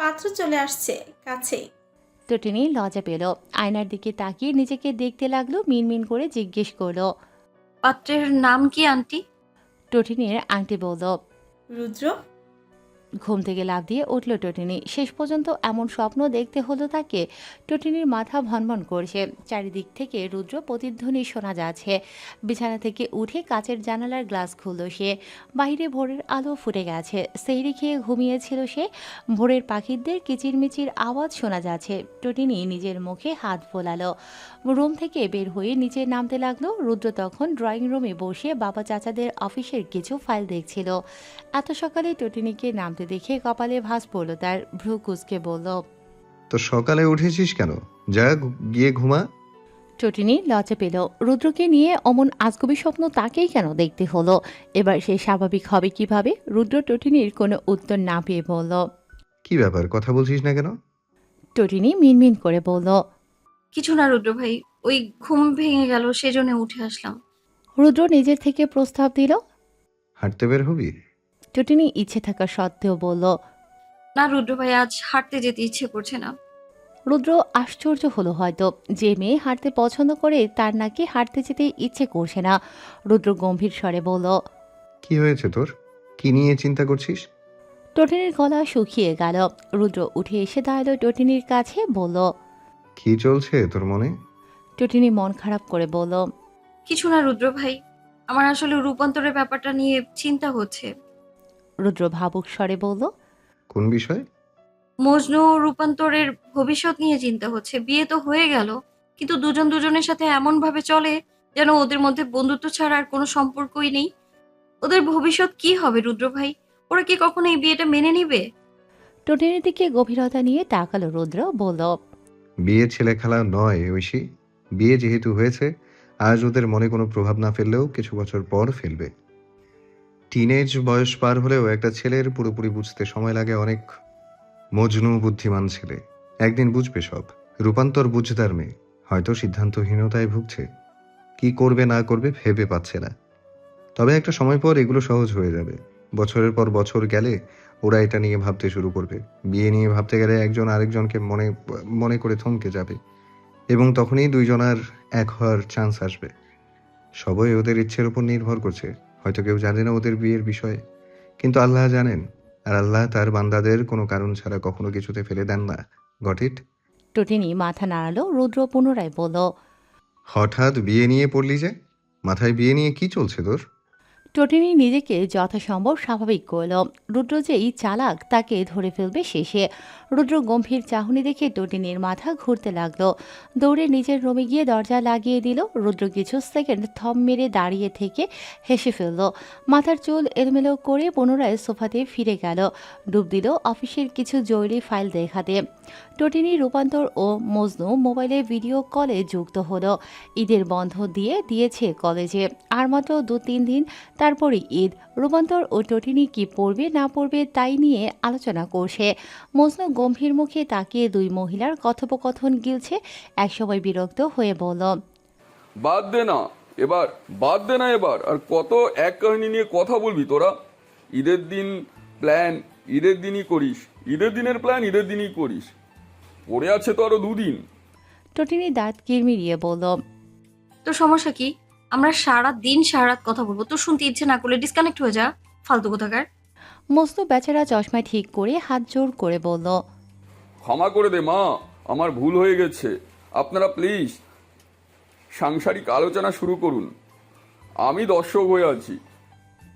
পাত্র চলে আসছে কাছেই। টটিনি লজ্জা পেল। আয়নার দিকে তাকিয়ে নিজেকে দেখতে লাগলো। মিনমিন করে জিজ্ঞেস করলো, পাত্রের নাম কি আন্টি? টটিনির আন্টি বলল। রুদ্র। ঘুম থেকে লাফ দিয়ে উঠল টটিনি। শেষ পর্যন্ত এমন স্বপ্ন দেখতে হলো তাকে। টটিনির মাথা ভনভন করছে। চারিদিক থেকে রুদ্র প্রতিধ্বনি শোনা যাচ্ছে। বিছানা থেকে উঠে কাচের জানালার গ্লাস খুলল সে। বাইরে ভোরের আলো ফুটে গেছে। সেইরি খেয়ে ঘুমিয়েছিল সে। ভোরের পাখিদের কিচিরমিচির আওয়াজ শোনা যাচ্ছে। টটিনি নিজের মুখে হাত ফোলালো। রুম থেকে বের হয়ে নিচে নামতে লাগলো। রুদ্র তখন ড্রয়িং রুমে বসে বাবা চাচাদের অফিসের কিছু ফাইল দেখছিল। এত সকালে টটিনিকে নামতে দেখে কপালে ভাঁজ পড়ল তার। ভ্রু কুঁচকে বলল, তো সকালে উঠেছিস কেন? যা গিয়ে ঘুমা। টটিনি লজ্জা পেল। রুদ্রকে নিয়ে অমন আজগুবি স্বপ্ন তাকেই কেন দেখতে হলো? এবার সে স্বাভাবিক হবে কিভাবে? রুদ্র টটিনির কোনো উত্তর না পেয়ে বলল, কি ব্যাপার, কথা বলছিস না কেন? টটিনি মিনমিন করে বলল, কিছু না রুদ্র ভাই, ওই ঘুম ভেঙে গেল সেজন্য উঠে আসলাম। রুদ্র নিজের থেকে প্রস্তাব দিল। হাঁটতে বের হবি? টটিনি ইচ্ছে থাকা সত্ত্বেও বলল, না রুদ্র ভাই, আজ হাঁটতে যেতে ইচ্ছে করছে না। রুদ্র আশ্চর্য হলো হয়তো। যে মেয়ে হাঁটতে পছন্দ করে তার নাকি হাঁটতে যেতে ইচ্ছে করছে না। রুদ্র গম্ভীর স্বরে বলল, কি হয়েছে তোর? কি নিয়ে চিন্তা করছিস? টটিনির গলা শুকিয়ে গেল। রুদ্র উঠে এসে দাঁড়ালো টটিনির কাছে, বলল, কি চলছে তোর মনে? টটিনি মন খারাপ করে বলল, কিছু না রুদ্র ভাই, আমার আসলে রূপান্তরের ব্যাপারটা নিয়ে চিন্তা হচ্ছে। রুদ্র ভাবুক স্বরে বলল, কোন বিষয়? মজনু রূপান্তরের ভবিষ্যৎ নিয়ে চিন্তা হচ্ছে। বিয়ে তো হয়ে গেল, কিন্তু দুজন দুজনের সাথে এমন ভাবে চলে যেন ওদের মধ্যে বন্ধুত্ব ছাড়া আর কোনো সম্পর্কই নেই। ওদের ভবিষ্যৎ কি হবে রুদ্র ভাই? ওরা কি কখনো এই বিয়েটা মেনে নিবে? টটিনির দিকে গভীরতা নিয়ে তাকালো রুদ্র, বলল, বিয়ে ছেলে খেলা নয় ঐশী। বিয়ে যেহেতু হয়েছে, আজ ওদের মনে কোনো প্রভাব না ফেললেও কিছু বছর পর ফেলবে। টিনেজ বয়স পার হলেও একটা ছেলের পুরোপুরি বুঝতে সময় লাগে অনেক। মজনু বুদ্ধিমান ছেলে, একদিন বুঝবে সব। রূপান্তর বুঝদার মেয়ে, হয়তো সিদ্ধান্তহীনতায় ভুগছে। কি করবে না করবে ভেবে পাচ্ছে না। তবে একটা সময় পর এগুলো সহজ হয়ে যাবে। বছরের পর বছর গেলে ওরা এটা নিয়ে ভাবতে শুরু করবে। বিয়ে নিয়ে ভাবতে গেলে একজন আরেকজনকে মনে মনে করে থমকে যাবে, এবং তখনই দুইজনার এক হওয়ার চান্স আসবে। সবই ওদের ইচ্ছের উপর নির্ভর করছে। হয়তো কেউ জানে না ওদের বিয়ের বিষয়ে, কিন্তু আল্লাহ জানেন। আর আল্লাহ তার বান্দাদের কোনো কারণ ছাড়া কখনো কিছুতে ফেলে দেন না। Got it? টটিনি মাথা নাড়ালো। রুদ্র পুনরায় বলল, হঠাৎ বিয়ে নিয়ে পড়লি যে? মাথায় বিয়ে নিয়ে কি চলছে তোর? টটিনি নিজেকে যথাসম্ভব স্বাভাবিক করল। রুদ্র যেই চালাক তাকে ধরে ফেলবে শেষে। রুদ্র গম্ভীর চাহনি দেখে টটিনির মাথা ঘুরতে লাগলো। দৌড়ে নিজের রুমে গিয়ে দরজা লাগিয়ে দিল। রুদ্র কিছু সেকেন্ড থম মেরে দাঁড়িয়ে থেকে হেসে ফেলল। মাথার চুল এলোমেলো করে পুনরায় সোফাতে ফিরে গেল। ডুব দিল অফিসের কিছু জরুরি ফাইল দেখাতে। টটিনি, রূপান্তর ও মজনু মোবাইলে ভিডিও কলে যুক্ত হলো। ঈদের বন্ধ দিয়েছে কলেজে, আর মাত্র 2-3 দিন তারপরে ঈদ। রূপান্তর ও টটিনি কি পড়বে না পড়বে তাই নিয়ে আলোচনা করছে। মজনু গম্ভীর মুখে তাকিয়ে দুই মহিলার কথোপকথন গিলছে। একসময় বিরক্ত হয়ে বলল, বাদ দে না এবার আর কত এক কাহিনী নিয়ে কথা বলবি তোরা? ঈদের দিন প্ল্যান ঈদের দিনই করিস, ঈদের দিনের প্ল্যান ঈদের দিনই করিস, পড়ে আছে তো আরো 2 দিন। টটিনি দাঁত কিরমিরিয়ে বলল, তো সমস্যা কি? আমরা সারা রাত কথা বলবো, তো শুনতে ইচ্ছে না করলে ডিসকানেক্ট হয়ে যা, ফালতু কোথাকার। মজনু বেচারা চশমা ঠিক করে হাত জোর করে বলল, ক্ষমা করে দে মা, আমার ভুল হয়ে গেছে। আপনারা প্লিজ সাংসারিক আলোচনা শুরু করুন, আমি দর্শক হয়ে আছি।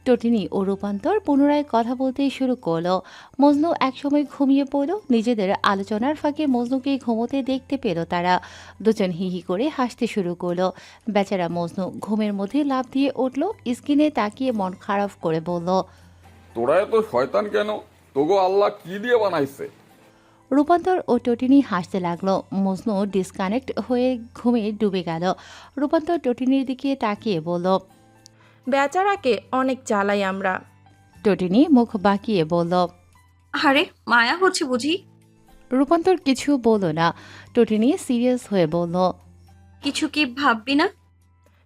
টটিনি ও রূপান্তর পুনরায় কথা বলতে শুরু করলো। মজনু একসময় ঘুমিয়ে পড়ল। নিজেদের আলোচনার ফাঁকে মজনুকে ঘুমোতে দেখতে পেল তারা। দুজন হিহি করে হাসতে শুরু করলো। বেচারা মজনু ঘুমের মধ্যে লাফ দিয়ে উঠল। স্ক্রিনে তাকিয়ে মন খারাপ করে বলল, তোরা এত শয়তান কেন? তোগো আল্লাহ কি দিয়ে বানাইছে? রূপান্তর ও টটিনি হাসতে লাগলো। মজনু ডিসকানেক্ট হয়ে ঘুমে ডুবে গেল। রূপান্তর টটিনির দিকে তাকিয়ে বলল, বেচারাকে অনেক জ্বালাই আমরা। টটিনি মুখ বাঁকিয়ে বলল, আরে মায়া হচ্ছে বুঝি? রূপান্তর কিছু বলল না। টটিনি সিরিয়াস হয়ে বলল, কিছু কি ভাববি না?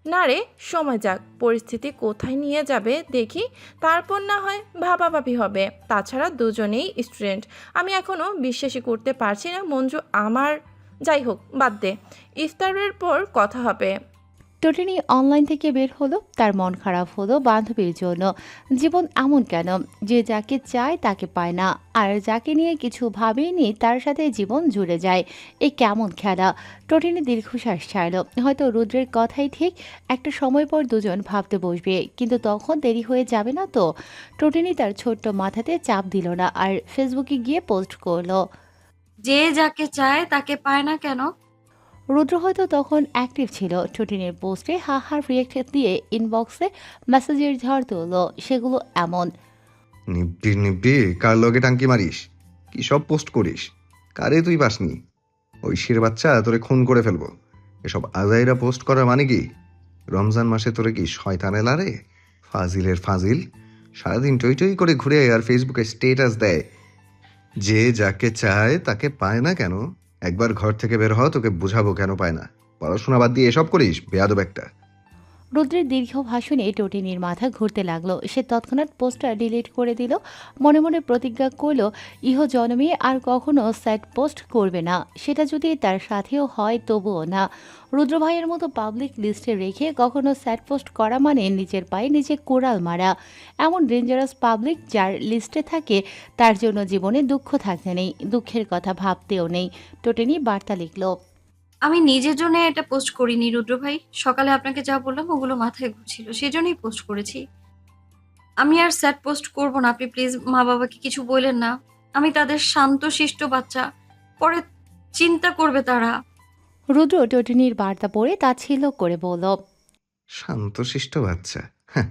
না রে, সময় যাক, পরিস্থিতি কোথায় নিয়ে যাবে দেখি, তারপর না হয় ভাবাভাবি হবে। তাছাড়া দুজনেই স্টুডেন্ট, আমি এখনও বিশ্বাসই করতে পারছি না মঞ্জু আমার। যাই হোক, বাদ দে, ইফতারের পর কথা হবে। টটিনি অনলাইন থেকে বের হলো। তার মন খারাপ হলো বান্ধবীর জন্য। জীবন এমন কেন যে যাকে চায় তাকে পায় না, আর যাকে নিয়ে কিছু ভাবেনি তার সাথে জীবন জুড়ে যায়? এই কেমন খেলা? টটিনি দীর্ঘশ্বাস ছাড়ল। হয়তো রুদ্রের কথাই ঠিক, একটা সময় পর দুজন ভাবতে বসবে, কিন্তু তখন দেরি হয়ে যাবে না তো? টটিনি তার ছোট্ট মাথাতে চাপ দিল না, আর ফেসবুকে গিয়ে পোস্ট করলো, যে যাকে চায় তাকে পায় না কেন? রুদ্র হয়তো তখন অ্যাক্টিভ ছিল। টটিনের পোস্টে হাহার রিয়েক্ট দিয়ে ইনবক্সে মেসেজের ঝড় তুলল। সেগুলো এমন, নিব্বি কার লগে টাঙ্কি মারিস? কি সব পোস্ট করিস? কারে তুই পাসনি? ঐশীর বাচ্চা তোরে খুন করে ফেলবো। এসব আজাইরা পোস্ট করার মানে কি? রমজান মাসে তোরে কি শয়তান এলারে? ফাজিলের ফাজিল, সারাদিন টই টই করে ঘুরে আর ফেসবুকে স্টেটাস দেয়, যে যাকে চায় তাকে পায় না কেন? একবার ঘর থেকে বের হ, তোকে বুঝাবো কেন পায় না। পড়াশোনা বাদ দিয়ে এসব করিস, বেয়াদব একটা। রুদ্রের দীর্ঘ ভাষণে টটিনির মাথা ঘুরতে লাগলো। সে তৎক্ষণাৎ পোস্টটা ডিলিট করে দিল। মনে মনে প্রতিজ্ঞা করল ইহ জন্মে আর কখনো স্যাড পোস্ট করবে না, সেটা যদি তার সাথেও হয় তবুও না। রুদ্র ভাইয়ের মতো পাবলিক লিস্টে রেখে কখনো স্যাড পোস্ট করা মানে নিজের পায়ে নিজে কোড়াল মারা। এমন ডেঞ্জারাস পাবলিক যার লিস্টে থাকে তার জন্য জীবনে দুঃখ থাকতে নেই, দুঃখের কথা ভাবতেও নেই। টটিনি বার্তা লিখল, আমি নিজের জন্য এটা পোস্ট করিনি রুদ্র ভাই, সকালে আপনাকে যা বললাম ওগুলো মাথায় ঘুরছিল, সেজন্যই পোস্ট করেছি। আমি আর স্যাড পোস্ট করব না, আপনি প্লিজ মা বাবাকে কিছু বললেন না। আমি তাদের শান্ত শিষ্ট বাচ্চা, পরে চিন্তা করবে তারা। রুদ্র টটিনির বার্তা পড়ে তাচ্ছিল্য করে বলল, শান্তশিষ্ট বাচ্চা? হ্যাঁ,